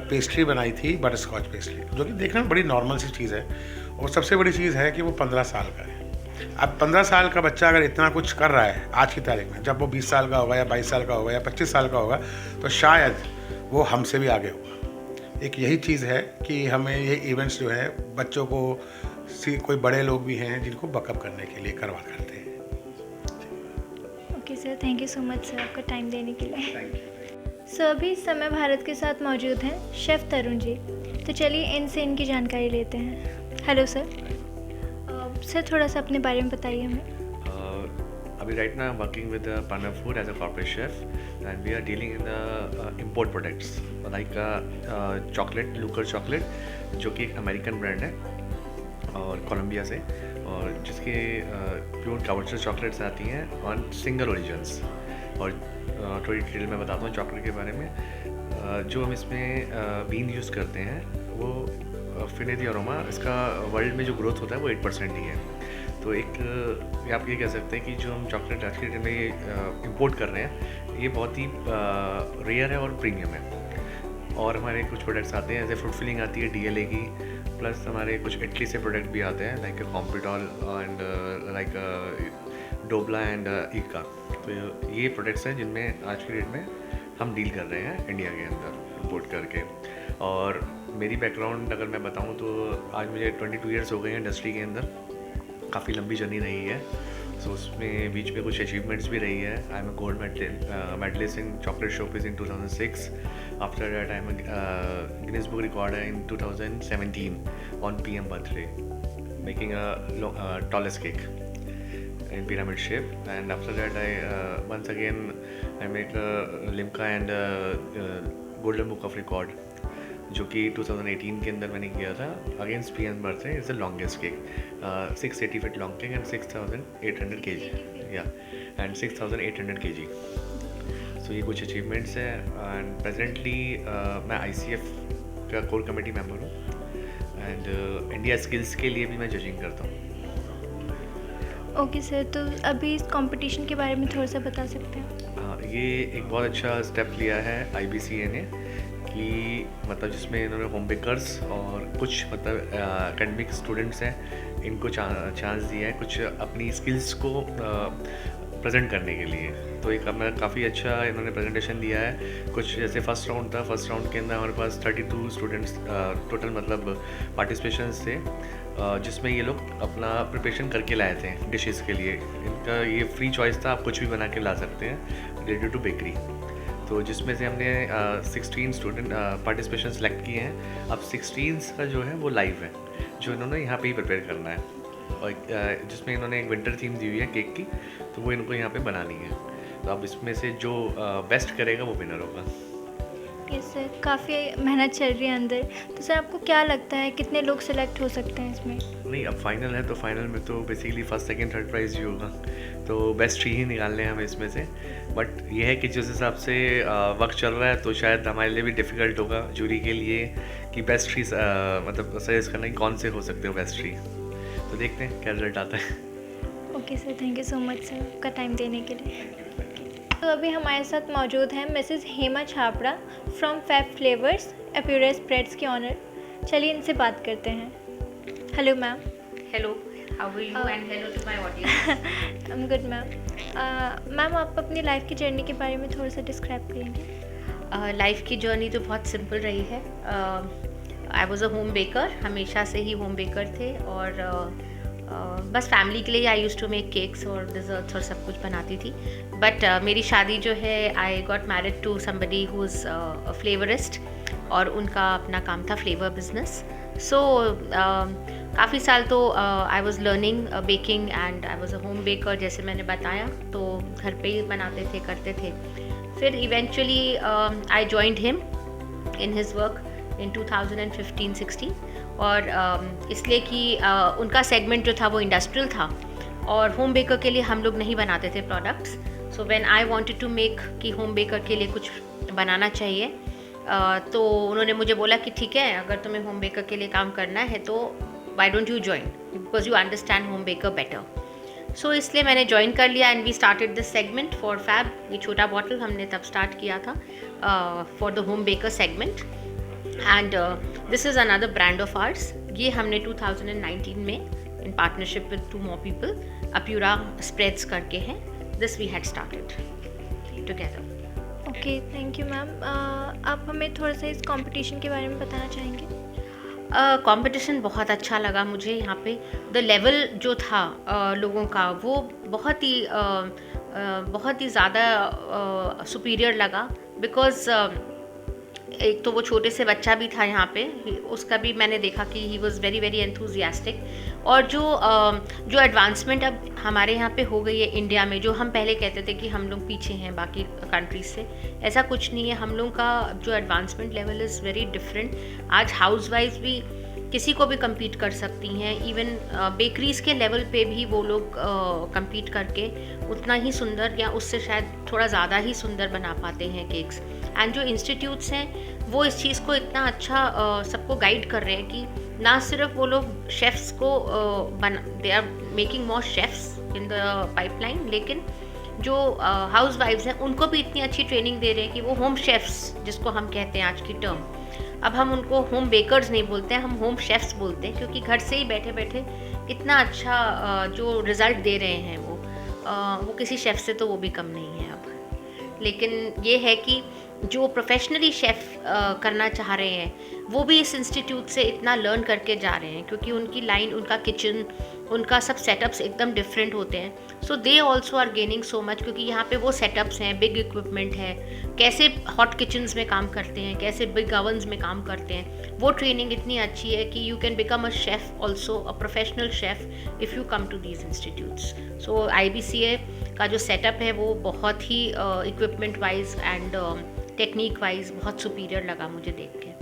पेस्ट्री बनाई थी, बटर स्कॉच पेस्ट्री, जो कि देखने में बड़ी नॉर्मल सी चीज़ है। और सबसे बड़ी चीज़ है कि वो 15 साल का है। अब 15 साल का बच्चा अगर इतना कुछ कर रहा है आज की तारीख में, जब वो 20 साल का होगा या 22 साल का होगा या 25 साल का होगा, तो शायद वो हमसे भी आगे होगा। एक यही चीज़ है कि हमें ये इवेंट्स जो है बच्चों को, कोई बड़े लोग भी हैं जिनको बकअप करने के लिए करवा करते हैं। Okay sir, thank you so much sir आपका टाइम देने के लिए। सर अभी इस समय भारत के साथ मौजूद हैं शेफ़ तरुण जी, तो चलिए इनसे इनकी जानकारी लेते हैं। हेलो सर, सर थोड़ा सा अपने बारे में बताइए हमें। अभी right now working with Pandav food as a corporate chef and we are dealing in the import products like chocolate, Luker chocolate, जो कि एक अमेरिकन ब्रांड है और कोलंबिया से, और जिसके प्योर कावर्चर चॉकलेट्स आती हैं ऑन सिंगल ओरिजिन्स। और थोड़ी डिटेल में बताता हूँ चॉकलेट के बारे में। जो हम इसमें बीन यूज़ करते हैं वो फिनेदी अरोमा, इसका वर्ल्ड में जो ग्रोथ होता है वो 8% ही है। तो एक आप ये कह सकते हैं कि जो हम चॉकलेट आज के डेट में ये इम्पोर्ट कर रहे हैं, ये बहुत ही रेयर है और प्रीमियम है। और हमारे कुछ प्रोडक्ट्स आते हैं, जैसे फ्रूट फिलिंग आती है DLA की, प्लस हमारे कुछ इटली से प्रोडक्ट भी आते हैं लाइक कॉम्पिटॉल एंड लाइक डोबला एंड ईका। तो ये प्रोडक्ट्स हैं जिनमें आज की डेट में हम डील कर रहे हैं इंडिया के अंदर इम्पोर्ट करके। और मेरी बैकग्राउंड अगर मैं बताऊं तो आज मुझे 22 ईयर्स हो गए हैं इंडस्ट्री के अंदर। काफ़ी लंबी जर्नी रही है। सो उसमें बीच में कुछ अचीवमेंट्स भी रही है। I am a gold medallist in chocolate showpiece in 2006। After that I am Guinness book record in 2017 on PM birthday, making a tallest cake in pyramid shape. And after that I once again I make Limca and Golden Book of Record, जो कि 2018 के अंदर मैंने किया था against PM birthday. Is the longest cake, 680 feet long cake and 6800 kg and 6800 kg। सो ये कुछ अचीवमेंट्स हैं। एंड प्रेजेंटली मैं ICF का कोर कमेटी मेंबर हूँ एंड इंडिया स्किल्स के लिए भी मैं जजिंग करता हूँ। ओके सर, तो अभी इस कंपटीशन के बारे में थोड़ा सा बता सकते हैं? हाँ, ये एक बहुत अच्छा स्टेप लिया है IBCA ने, कि मतलब जिसमें इन्होंने होम बेकर्स और कुछ मतलब एकेडमिक स्टूडेंट्स हैं, इनको चांस दिया है कुछ अपनी स्किल्स को प्रेजेंट करने के लिए। तो एक काफ़ी अच्छा इन्होंने प्रेजेंटेशन दिया है। कुछ जैसे फर्स्ट राउंड था, फर्स्ट राउंड के अंदर हमारे पास 32 स्टूडेंट्स टोटल मतलब पार्टिसिपेशंस थे, जिसमें ये लोग अपना प्रिपरेशन करके लाए थे डिशेस के लिए। इनका ये फ्री चॉइस था, आप कुछ भी बना के ला सकते हैं रिलेटेड टू बेकरी। तो जिसमें से हमने 16 स्टूडेंट पार्टिसिपेशन सेलेक्ट किए हैं। अब 16 का जो है वो लाइव है, जो इन्होंने यहाँ पे ही प्रिपेयर करना है, और जिसमें इन्होंने एक विंटर थीम दी हुई है केक की, तो वो इनको यहाँ पे बनानी है। तो अब इसमें से जो बेस्ट करेगा वो विनर होगा। यस सर, काफ़ी मेहनत चल रही है अंदर। तो सर आपको क्या लगता है कितने लोग सेलेक्ट हो सकते हैं इसमें? नहीं, अब फाइनल है तो फाइनल में तो basically first second third prize ही होगा, तो बेस्ट 3 ही निकालने हैं हमें इसमें से। बट ये है कि जिस हिसाब से वक्त चल रहा है तो शायद हमारे लिए भी डिफ़िकल्ट होगा जूरी के लिए कि बेस्ट 3 मतलब सजेस्ट करना कि कौन से हो सकते हो बेस्ट 3। तो देखते हैं क्या रिजल्ट आता है। Okay sir, thank you so much sir आपका टाइम देने के लिए। तो अभी हमारे साथ मौजूद हैं Mrs Hema Chhapra from Fab Flavours Apura spreads के ऑनर। चलिए इनसे बात करते हैं। Hello ma'am. Hello, how are you and hello to my audience. I am good ma'am. Ma'am आप अपनी लाइफ की जर्नी के बारे में थोड़ा सा डिस्क्राइब करेंगे? लाइफ की जर्नी तो बहुत सिंपल रही है। आई वॉज अ होम बेकर, हमेशा से ही होम बेकर थे, और बस फैमिली के लिए आई यूज़ टू मेक केक्स और डिज़र्ट्स और सब कुछ बनाती थी। बट मेरी शादी जो है, I got married to somebody who is a flavourist, और उनका अपना काम था फ्लेवर बिजनेस। सो काफ़ी साल तो I was learning baking and I was a home baker, जैसे मैंने बताया, तो घर पे ही बनाते थे, करते थे। फिर eventually I joined him in his work in 2015-16, और इसलिए कि उनका सेगमेंट जो था वो इंडस्ट्रियल था और होम बेकर के लिए हम लोग नहीं बनाते थे products. So when I wanted to make कि होम बेकर के लिए कुछ बनाना चाहिए, तो उन्होंने मुझे बोला कि ठीक है, अगर तुम्हें होम बेकर के लिए काम करना है तो why don't you join, because you understand home baker better. So इसलिए मैंने ज्वाइन कर लिया and we started this segment for Fab. ये छोटा बॉटल हमने तब स्टार्ट किया था for the home baker segment, and this is another brand of ours. ये हमने 2019 में in partnership with 2 more people Apura spreads करके हैं, this we had started together. Okay, thank you ma'am. आप हमें थोड़ा सा इस कंपटीशन के बारे में बताना चाहेंगे? कंपटीशन बहुत अच्छा लगा मुझे। यहाँ पे द लेवल जो था लोगों का वो बहुत ही ज़्यादा सुपीरियर लगा, बिकॉज़ एक तो वो छोटे से बच्चा भी था यहाँ पे, उसका भी मैंने देखा कि he was very very enthusiastic. और जो एडवांसमेंट अब हमारे यहाँ पे हो गई है इंडिया में, जो हम पहले कहते थे कि हम लोग पीछे हैं बाकी कंट्रीज से, ऐसा कुछ नहीं है। हम लोग का जो advancement level is very different. आज हाउसवाइफ भी किसी को भी compete कर सकती हैं, इवन बेकरीज़ के लेवल पे भी वो लोग compete करके उतना ही सुंदर या उससे शायद थोड़ा ज़्यादा ही सुंदर बना पाते हैं केक्स। एंड जो इंस्टीट्यूट्स हैं वो इस चीज़ को इतना अच्छा सबको गाइड कर रहे हैं कि ना सिर्फ वो लोग शेफ़्स को they are making more chefs in the pipeline, लेकिन जो हाउस वाइफ्स हैं उनको भी इतनी अच्छी ट्रेनिंग दे रहे हैं कि वो होम शेफ़्स, जिसको हम कहते हैं आज की टर्म, अब हम उनको होम बेकर्स नहीं बोलते हैं, हम होम शेफ़्स बोलते हैं, क्योंकि घर से ही बैठे बैठे इतना अच्छा जो रिज़ल्ट दे रहे हैं वो किसी शेफ़ से तो वो भी कम नहीं है अब। लेकिन ये है कि जो प्रोफेशनली शेफ़ करना चाह रहे हैं वो भी इस इंस्टीट्यूट से इतना लर्न करके जा रहे हैं, क्योंकि उनकी लाइन, उनका किचन, उनका सब सेटअप्स एकदम डिफरेंट होते हैं। So they also are gaining so much, क्योंकि यहाँ पे वो सेटअप्स हैं, बिग इक्विपमेंट है, कैसे हॉट किचन्स में काम करते हैं, कैसे बिग ओवन्स में काम करते हैं, वो ट्रेनिंग इतनी अच्छी है कि you can become a chef also, a professional chef if you come to these institutes. So IBCA का जो सेटअप है वो बहुत ही equipment wise and technique wise बहुत सुपीरियर लगा मुझे देख के।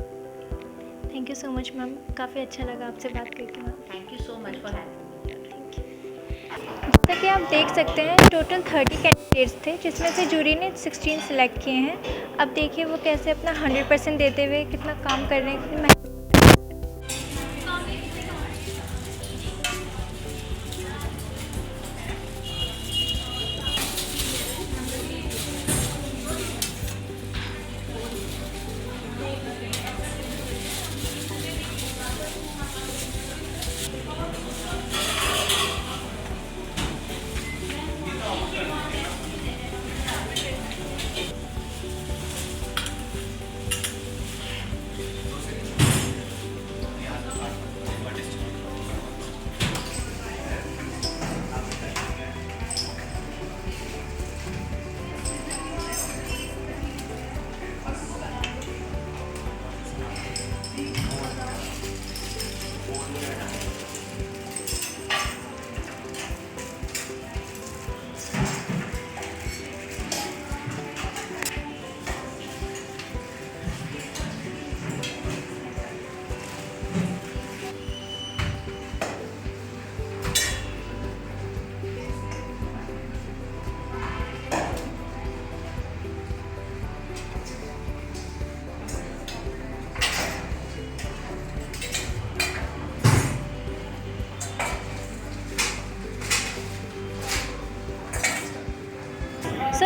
Thank you so much ma'am, काफ़ी अच्छा लगा आपसे बात करके ma'am. Thank you so much for having me. जैसा कि आप देख सकते हैं टोटल 30 कैंडिडेट्स थे, जिसमें से जूरी ने 16 सिलेक्ट किए हैं। अब देखिए वो कैसे अपना 100% देते हुए कितना काम कर रहे हैं।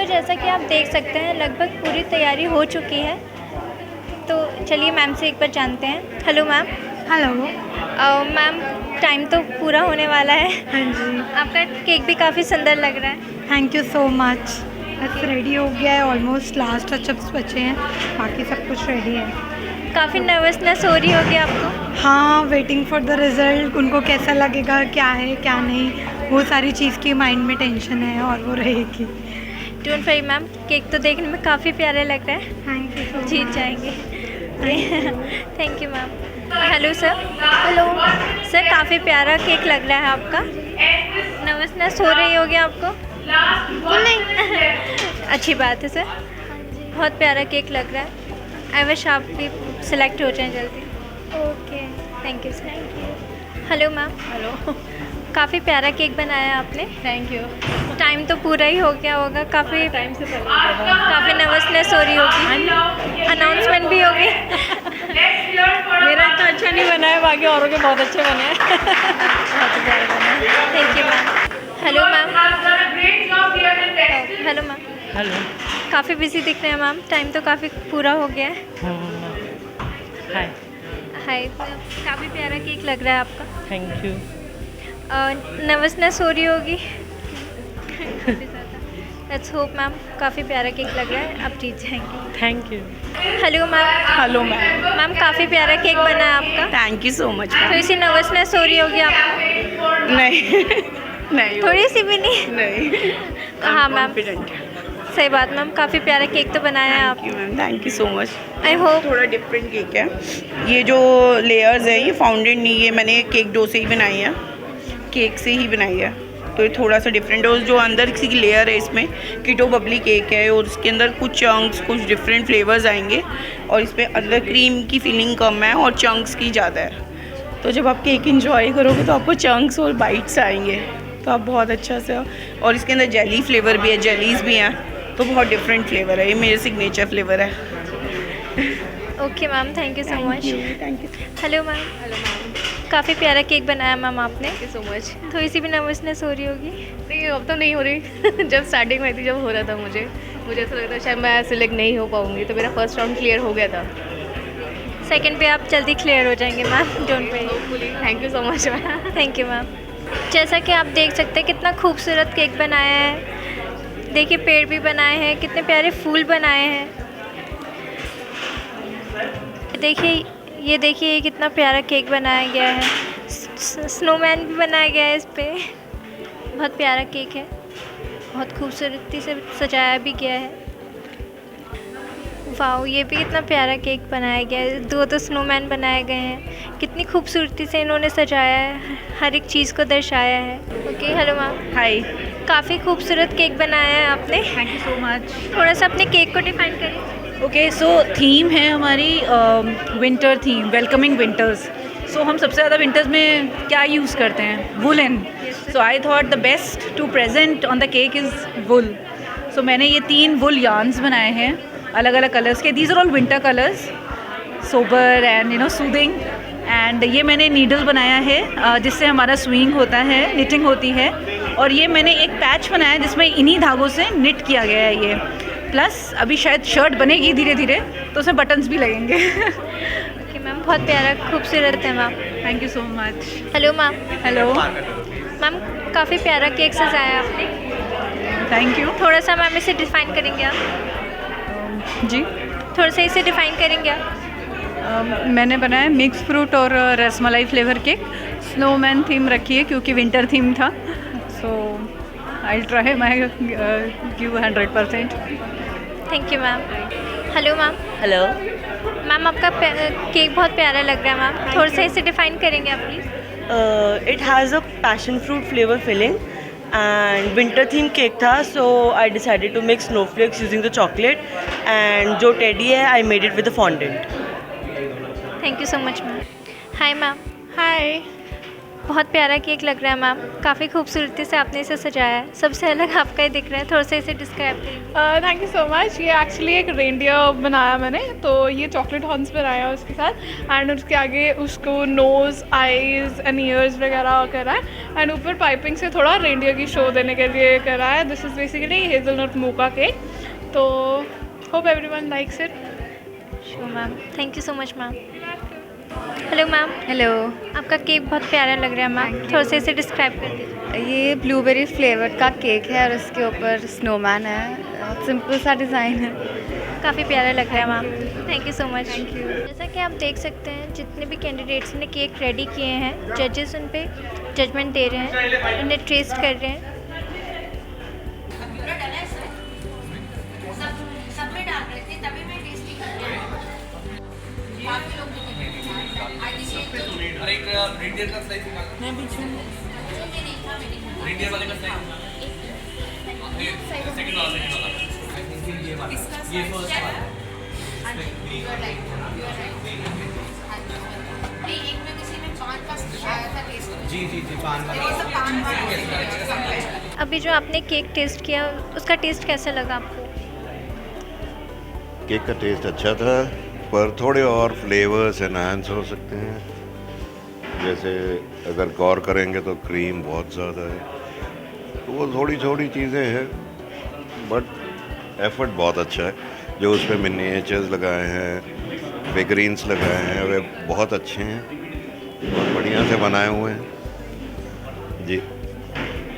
जैसा कि आप देख सकते हैं लगभग पूरी तैयारी हो चुकी है, तो चलिए मैम से एक बार जानते हैं। Hello ma'am. Hello ma'am, time तो पूरा होने वाला है। हाँ जी। आपका केक भी काफ़ी सुंदर लग रहा है। Thank you so much. बस रेडी हो गया है, ऑलमोस्ट लास्ट टचअप्स बचे हैं, बाकी सब कुछ रेडी है। काफ़ी नर्वसनेस हो रही होगी आपको? हाँ, वेटिंग फॉर द रिज़ल्ट, उनको कैसा लगेगा, क्या है क्या नहीं, वो सारी चीज़ की माइंड में टेंशन है और वो रहेगी। डोंट वरी मैम, केक तो देखने में काफ़ी प्यारे लग रहा है। Thank you so much. जीत जाएंगे। Thank you ma'am. Hello sir. Hello sir, काफ़ी प्यारा केक लग रहा है आपका। नर्वसनेस हो रही होगी आपको? नहीं अच्छी बात है सर, बहुत प्यारा केक लग रहा है। आई विश आप भी सिलेक्ट हो जाएं जल्दी। Okay thank you sir. Hello ma'am. Hello. काफ़ी प्यारा केक बनाया आपने। Thank you. टाइम तो पूरा ही हो गया होगा, काफ़ी टाइम से पहले काफ़ी नर्वसनेस हो रही होगी, अनाउंसमेंट भी होगी। मेरा इतना अच्छा नहीं बना है, बाकी औरों के बहुत अच्छे बने हैं। Thank you ma'am. Hello ma'am. Hello ma'am. Hello. काफ़ी बिजी दिख रहे हैं मैम, टाइम तो काफ़ी पूरा हो गया है। हाय। हाय। काफ़ी प्यारा केक लग रहा है आपका। Thank you. नर्वसनेस हो रही होगी। लेट्स होप मैम, काफ़ी प्यारा केक लग रहा है, आप जीत जाएंगे। Thank you. Hello ma'am. Hello ma'am. Ma'am काफ़ी प्यारा केक बना है आपका। Thank you so much. थोड़ी सी नर्वसनेस हो रही होगी आपको? नहीं नहीं, थोड़ी सी भी नहीं? नहीं। हाँ मैम, सही बात मैम, काफ़ी प्यारा केक तो बनाया है आप। Ma'am thank you so much. I hope थोड़ा डिफरेंट केक है, ये जो लेयर्स है ये फाउंडेड नहीं, ये मैंने केक डो से ही बनाई है, केक से ही बनाई है, तो ये थोड़ा सा डिफरेंट है। और जो अंदर की लेयर है इसमें कीटो बबली केक है और उसके अंदर कुछ चंक्स, कुछ डिफरेंट फ्लेवर्स आएंगे और इसमें अंदर क्रीम की फीलिंग कम है और चंक्स की ज़्यादा है। तो जब आप केक इंजॉय करोगे तो आपको चंक्स और बाइट्स आएंगे, तो आप बहुत अच्छा से। और इसके अंदर जेली फ्लेवर भी है, जेलीज भी हैं, तो बहुत डिफरेंट फ्लेवर है, ये मेरे सिग्नेचर फ्लेवर है। Okay ma'am, thank you so much. Thank you. Hello ma'am. Hello ma'am. काफ़ी प्यारा केक बनाया मैम आपने। Thank you so much. थोड़ी सी भी नर्वसनेस हो रही होगी? नहीं, अब तो नहीं हो रही। जब स्टार्टिंग में थी, जब हो रहा था मुझे ऐसा लग रहा था शायद मैं सिलेक्ट नहीं हो पाऊँगी, तो मेरा फर्स्ट राउंड क्लियर हो गया था। सेकंड पे आप जल्दी क्लियर हो जाएंगे ma'am, don't worry. Thank you so much ma'am. Thank you ma'am. जैसा कि आप देख सकते हैं कितना खूबसूरत केक बनाया है। देखिए पेड़ भी बनाए हैं, कितने प्यारे फूल बनाए हैं। देखिए ये कितना प्यारा केक बनाया गया है, स्नोमैन भी बनाया गया है इस पे। बहुत प्यारा केक है, बहुत खूबसूरती से सजाया भी गया है। वाओ, ये भी कितना प्यारा केक बनाया गया है, दो स्नोमैन बनाए गए हैं, कितनी खूबसूरती से इन्होंने सजाया है, हर एक चीज़ को दर्शाया है। Okay hello ma'am. हाय। काफ़ी खूबसूरत केक बनाया है आपने। Thank you so much. थोड़ा सा अपने केक को डिफाइन करें। ओके, सो थीम है हमारी winter theme, welcoming winters. So हम सबसे ज़्यादा विंटर्स में क्या यूज़ करते हैं? Woollen. So I thought the best to present on the cake is wool. So मैंने ये 3 वुल यार्न्स बनाए हैं अलग अलग कलर्स के। These are all winter colours, sober and soothing. And ये मैंने नीडल बनाया है जिससे हमारा स्विंग होता है, निटिंग होती है। और ये मैंने एक पैच बनाया है जिसमें इन्हीं धागों से निट किया गया है ये। प्लस अभी शायद शर्ट बनेगी धीरे धीरे, तो उसमें बटन्स भी लगेंगे। ओके मैम, बहुत प्यारा खूबसूरत है ma'am. Thank you so much. Hello ma'am. Hello ma'am, काफ़ी प्यारा केक सजाया आपने। Thank you. थोड़ा सा मैम इसे डिफाइन करेंगे आप? जी, थोड़ा सा इसे डिफाइन करेंगे आप? मैंने बनाया मिक्स फ्रूट और rasmalai flavour cake. Snowman theme रखी है क्योंकि विंटर थीम था। So I try my give 100%। Thank you ma'am. Hello ma'am. Hello ma'am, आपका केक बहुत प्यारा लग रहा है मैम, थोड़ा सा इसे डिफाइन करेंगे आप please? It has a passion fruit flavour filling and winter theme cake था, so I decided to make snowflakes using the chocolate and जो टेडी है I made it with the fondant. Thank you so much ma'am. Hi ma'am. Hi. बहुत प्यारा केक लग रहा है मैम, काफ़ी खूबसूरती से आपने इसे सजाया है, सबसे अलग आपका ही दिख रहा है, थोड़ा सा इसे डिस्क्राइब करिए। Thank you so much. ये एक्चुअली एक रेनडियर बनाया मैंने, तो ये चॉकलेट हॉर्न्स बनाया उसके साथ एंड उसके आगे उसको नोज़, आईज़ एंड ईयर्स वगैरह करा है एंड ऊपर पाइपिंग से थोड़ा रेनडियर की शो देने के लिए करा है। This is basically hazelnut mocha cake, तो hope everyone likes it. Sure ma'am, thank you so much ma'am. Hello ma'am. Hello. आपका केक बहुत प्यारा लग रहा है मैम, थोड़ा सा इसे डिस्क्राइब कर दीजिए। ये ब्लूबेरी फ्लेवर का केक है और उसके ऊपर स्नोमैन है, सिंपल सा डिज़ाइन है, काफ़ी प्यारा लग रहा है ma'am. Thank you so much. Thank you. जैसा कि आप देख सकते हैं जितने भी कैंडिडेट्स ने केक रेडी किए हैं, जजेस उन पे जजमेंट दे रहे हैं, उन्हें टेस्ट कर रहे हैं। और एक रेडियर का स्लाइस निकालना। मैं बीच में रेडियर वाले का स्लाइस सेकंड वाला आई थिंक ये वाला ये फर्स्ट वाला एक में किसी ने पान का आया था टेस्ट। जी जी जी पान वाला। अभी जो आपने केक टेस्ट किया उसका टेस्ट कैसा लगा आपको? केक का टेस्ट अच्छा था, पर थोड़े और फ्लेवर्स एनहांस हो सकते हैं। जैसे अगर गौर करेंगे तो क्रीम बहुत ज़्यादा है, तो वो थोड़ी छोटी चीज़ें हैं, बट एफर्ट बहुत अच्छा है। जो उस पर मिनिएचर्स लगाए हैं, फिगरीन्स लगाए हैं, वे बहुत अच्छे हैं, बहुत बढ़िया से बनाए हुए हैं जी।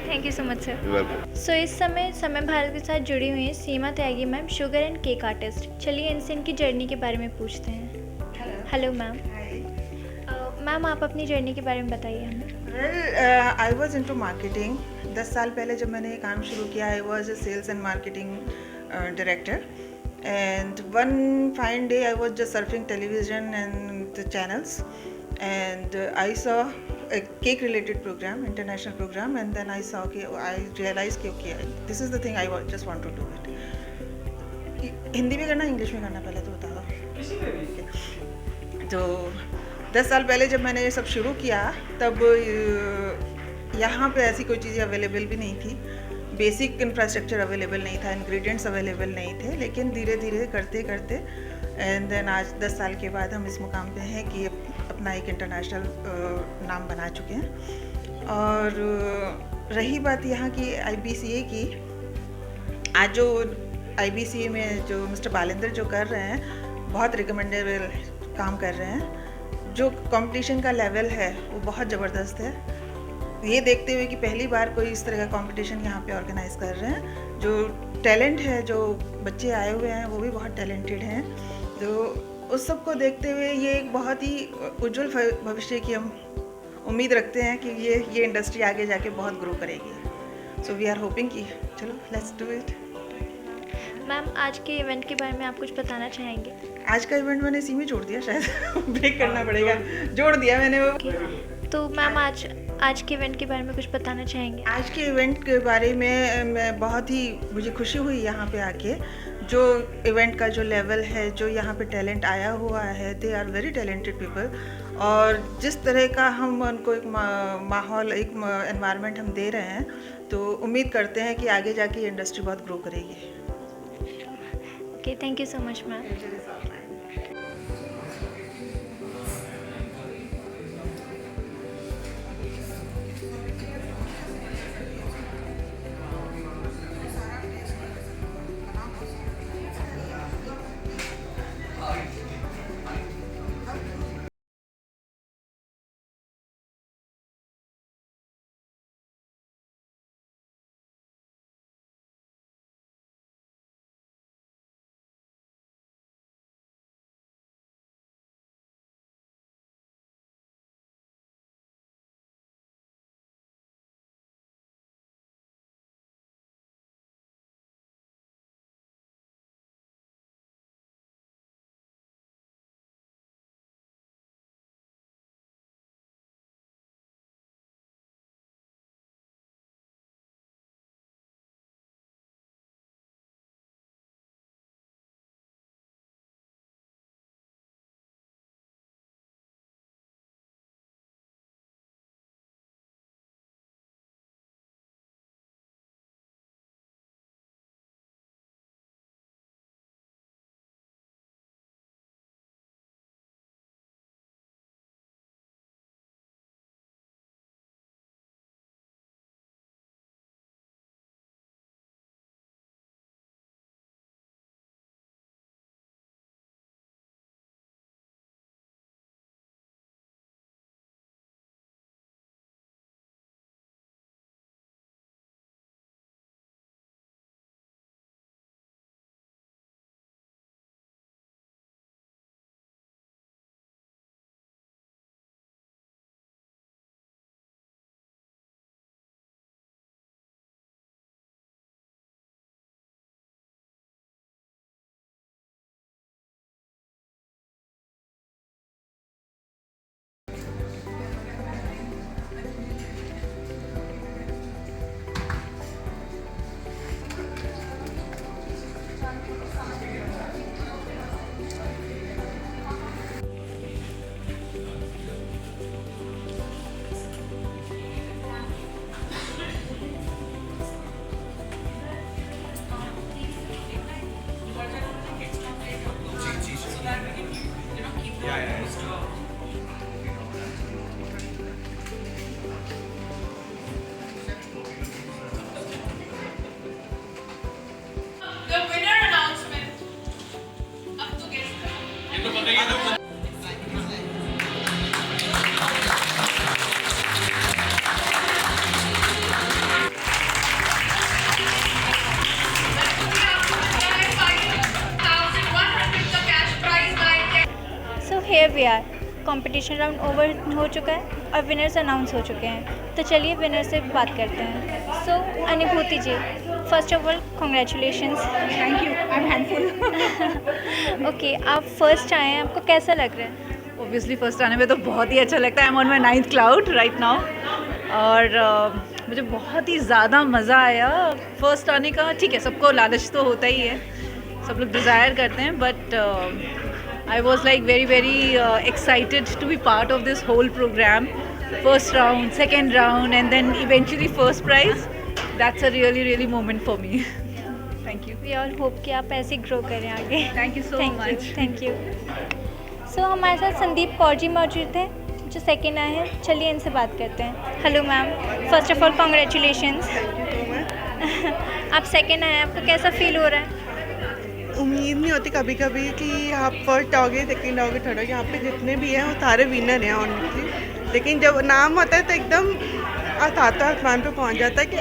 Thank you so much sir. Welcome. So इस समय भारत के साथ जुड़ी हुई हैं Seema Tyagi ma'am, sugar and cake artist. चलिए इनसे इनकी जर्नी के बारे में पूछते हैं। Hello ma'am. मैम आप अपनी जर्नी के बारे में बताइए हमें। I was into marketing. 10 साल पहले जब मैंने ये काम शुरू किया, I was a sales and marketing director, and one fine day I was just surfing television and the channels, and I saw a cake related program, international program, and then I saw, okay, I realized कि okay, this is the thing I just want to do it. Hindi में करना, इंग्लिश में करना, पहले तो बताओ। तो 10 साल पहले जब मैंने ये सब शुरू किया, तब यहाँ पे ऐसी कोई चीज़ें अवेलेबल भी नहीं थी, बेसिक इंफ्रास्ट्रक्चर अवेलेबल नहीं था, इंग्रेडिएंट्स अवेलेबल नहीं थे, लेकिन धीरे धीरे करते करते एंड देन आज 10 साल के बाद हम इस मुकाम पे हैं कि अपना एक इंटरनेशनल नाम बना चुके हैं। और रही बात यहाँ की IBCA की, आज जो IBCA में जो मिस्टर बालेंद्र जो कर रहे हैं, बहुत रिकमेंडेबल काम कर रहे हैं। जो कंपटीशन का लेवल है वो बहुत ज़बरदस्त है। ये देखते हुए कि पहली बार कोई इस तरह का कंपटीशन यहाँ पे ऑर्गेनाइज कर रहे हैं, जो टैलेंट है, जो बच्चे आए हुए हैं वो भी बहुत टैलेंटेड हैं, तो उस सब को देखते हुए ये एक बहुत ही उज्जवल भविष्य की हम उम्मीद रखते हैं कि ये इंडस्ट्री आगे जाके बहुत ग्रो करेगी। सो वी आर होपिंग कि चलो लेट्स डू इट। मैम आज के इवेंट के बारे में आप कुछ बताना चाहेंगे? आज का इवेंट मैंने इसी में जोड़ दिया, शायद ब्रेक करना पड़ेगा, जोड़ दिया मैंने वो। तो मैम आज के इवेंट के बारे में कुछ बताना चाहेंगे? आज के इवेंट के बारे में मैं बहुत ही मुझे खुशी हुई यहाँ पे आके। जो इवेंट का जो लेवल है, जो यहाँ पे टैलेंट आया हुआ है, they are very talented people, और जिस तरह का हम उनको एक माहौल, एक एनवायरनमेंट हम दे रहे हैं, तो उम्मीद करते हैं कि आगे जाके ये इंडस्ट्री बहुत ग्रो करेगी। Okay, thank you so much ma'am. Here we are, competition round over हो चुका है और विनर्स अनाउंस हो चुके हैं। तो चलिए विनर से बात करते हैं। So Anubhuti ji, first of all congratulations. Thank you, I am handful. Okay, आप फर्स्ट आए हैं, आपको कैसा लग रहा है? ऑब्वियसली फर्स्ट आने में तो बहुत ही अच्छा लगता है। I M on my 9th cloud right now और मुझे बहुत ही ज़्यादा मज़ा आया फर्स्ट आने का। ठीक है, सबको लालच तो होता ही है, सब लोग डिज़ायर करते हैं, but I was like very excited to be part of this whole program. First round, second round, and then eventually first prize. That's a really moment for me. Thank you. We all hope कि आप ऐसे ग्रो करें आगे। Thank you so much. Thank you. So हमारे साथ संदीप कौर जी मौजूद हैं जो सेकेंड आए हैं। चलिए इनसे बात करते हैं। Hello ma'am, first of all congratulations. आप सेकेंड आए हैं, आपको कैसा फील हो रहा है? उम्मीद नहीं होती कभी कभी कि आप फर्स्ट आओगे, सेकंड आओगे, थर्ड आओगे। यहाँ पे जितने भी हैं वो सारे विनर हैं ऑनेस्टली, लेकिन जब नाम होता है तो एकदम सातों आसमान पे पहुँच जाता है कि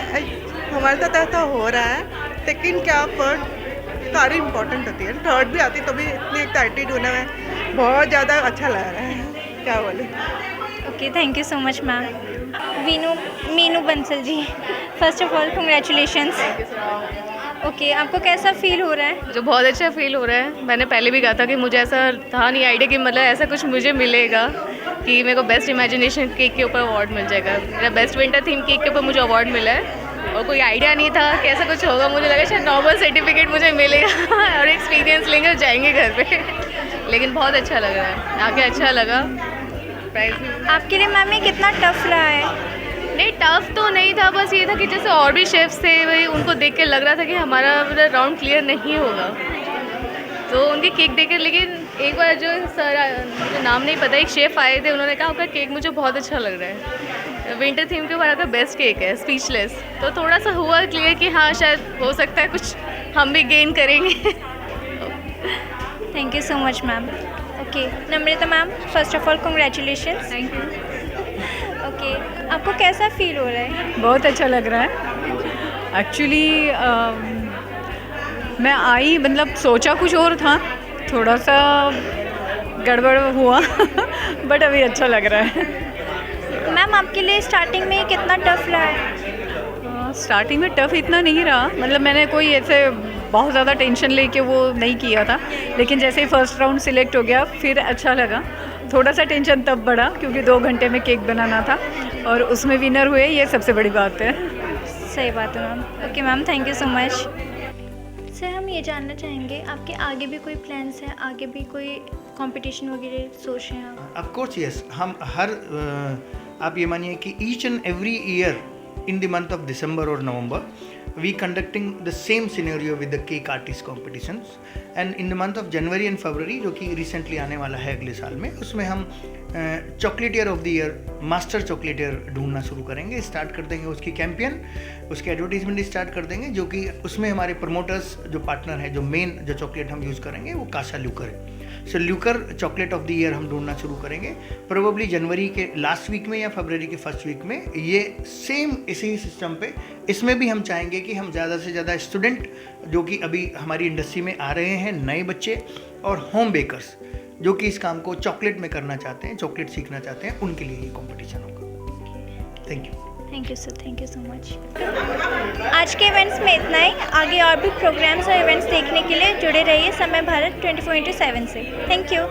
हमारे साथ ऐसा हो रहा है। सेकंड क्या, फर्स्ट सारी इंपॉर्टेंट होती है, थर्ड भी आती तो भी इतनी एक्साइटेड होना है, बहुत ज़्यादा अच्छा लग रहा है, क्या बोले। Okay, thank you so much ma'am. Meenu Bansal ji, first of all congratulations. Okay, आपको कैसा फील हो रहा है? मुझे बहुत अच्छा फील हो रहा है। मैंने पहले भी कहा था कि मुझे ऐसा था नहीं आइडिया कि मतलब ऐसा कुछ मुझे मिलेगा कि मेरे को बेस्ट इमेजिनेशन केक के ऊपर अवार्ड मिल जाएगा। मेरा बेस्ट विंटर थीम केक के ऊपर मुझे अवार्ड मिला है और कोई आइडिया नहीं था कि ऐसा कुछ होगा। मुझे लगा शायद नॉर्मल सर्टिफिकेट मुझे मिलेगा और एक्सपीरियंस लेंगे और जाएंगे घर पे, लेकिन बहुत अच्छा लग रहा है, आके अच्छा लगा। प्राइज आपके लिए मैम ये कितना टफ रहा है? नहीं, टफ तो नहीं था, बस ये था कि जैसे और भी शेफ्स थे वही उनको देख के लग रहा था कि हमारा राउंड क्लियर नहीं होगा, तो उनके केक देख कर। लेकिन एक बार जो सर, मुझे नाम नहीं पता, एक शेफ़ आए थे, उन्होंने कहा आपका केक मुझे बहुत अच्छा लग रहा है, विंटर थीम के ऊपर आपका बेस्ट केक है, स्पीचलेस। तो थोड़ा सा हुआ क्लियर कि हाँ शायद हो सकता है कुछ हम भी गेन करेंगे। Thank you so much ma'am. Okay, Namrata ma'am, first of all congratulations. Thank you. Okay, आपको कैसा फील हो रहा है? बहुत अच्छा लग रहा है। एक्चुअली मैं आई, मतलब सोचा कुछ और था, थोड़ा सा गड़बड़ हुआ बट अभी अच्छा लग रहा है। मैम आपके लिए स्टार्टिंग में कितना टफ रहा है? स्टार्टिंग में टफ इतना नहीं रहा, मतलब मैंने कोई ऐसे बहुत ज़्यादा टेंशन लेके वो नहीं किया था, लेकिन जैसे ही फर्स्ट राउंड सिलेक्ट हो गया फिर अच्छा लगा। थोड़ा सा टेंशन तब बढ़ा क्योंकि 2 घंटे में केक बनाना था और उसमें विनर हुए, ये सबसे बड़ी बात है। सही बात है ma'am. Okay ma'am, thank you so much. Sir, हम ये जानना चाहेंगे आपके आगे भी कोई प्लान्स हैं, आगे भी कोई कंपटीशन वगैरह सोच रहे हैं आप? ऑफ कोर्स यस, हम हर आप ये मानिए कि each and every year in the month of December or November we conducting the same scenario with the cake artist competitions, and in the month of January and February जो कि रिसेंटली आने वाला है अगले साल में, उसमें हम chocolatier of the year, master chocolatier ढूंढना शुरू करेंगे, स्टार्ट कर देंगे उसकी कैंपेन, उसकी एडवर्टीजमेंट स्टार्ट कर देंगे, जो कि उसमें हमारे प्रमोटर्स जो पार्टनर है, जो मेन जो चॉकलेट हम यूज़ करेंगे वो कासा ल्यूकर है। सो ल्यूकर चॉकलेट ऑफ द ईयर हम ढूंढना शुरू करेंगे प्रोबेबली जनवरी के लास्ट वीक में या फरवरी के फर्स्ट वीक में। ये सेम इसी सिस्टम पे इसमें भी हम चाहेंगे कि हम ज़्यादा से ज़्यादा स्टूडेंट जो कि अभी हमारी इंडस्ट्री में आ रहे हैं, नए बच्चे और होम बेकर्स जो कि इस काम को चॉकलेट में करना चाहते हैं, चॉकलेट सीखना चाहते हैं, उनके लिए ये कॉम्पिटिशन होगा। Thank you. Thank you sir, thank you so much. आज के इवेंट्स में इतना ही। आगे और भी प्रोग्राम्स और इवेंट्स देखने के लिए जुड़े रहिए समय भारत 24/7 से। Thank you.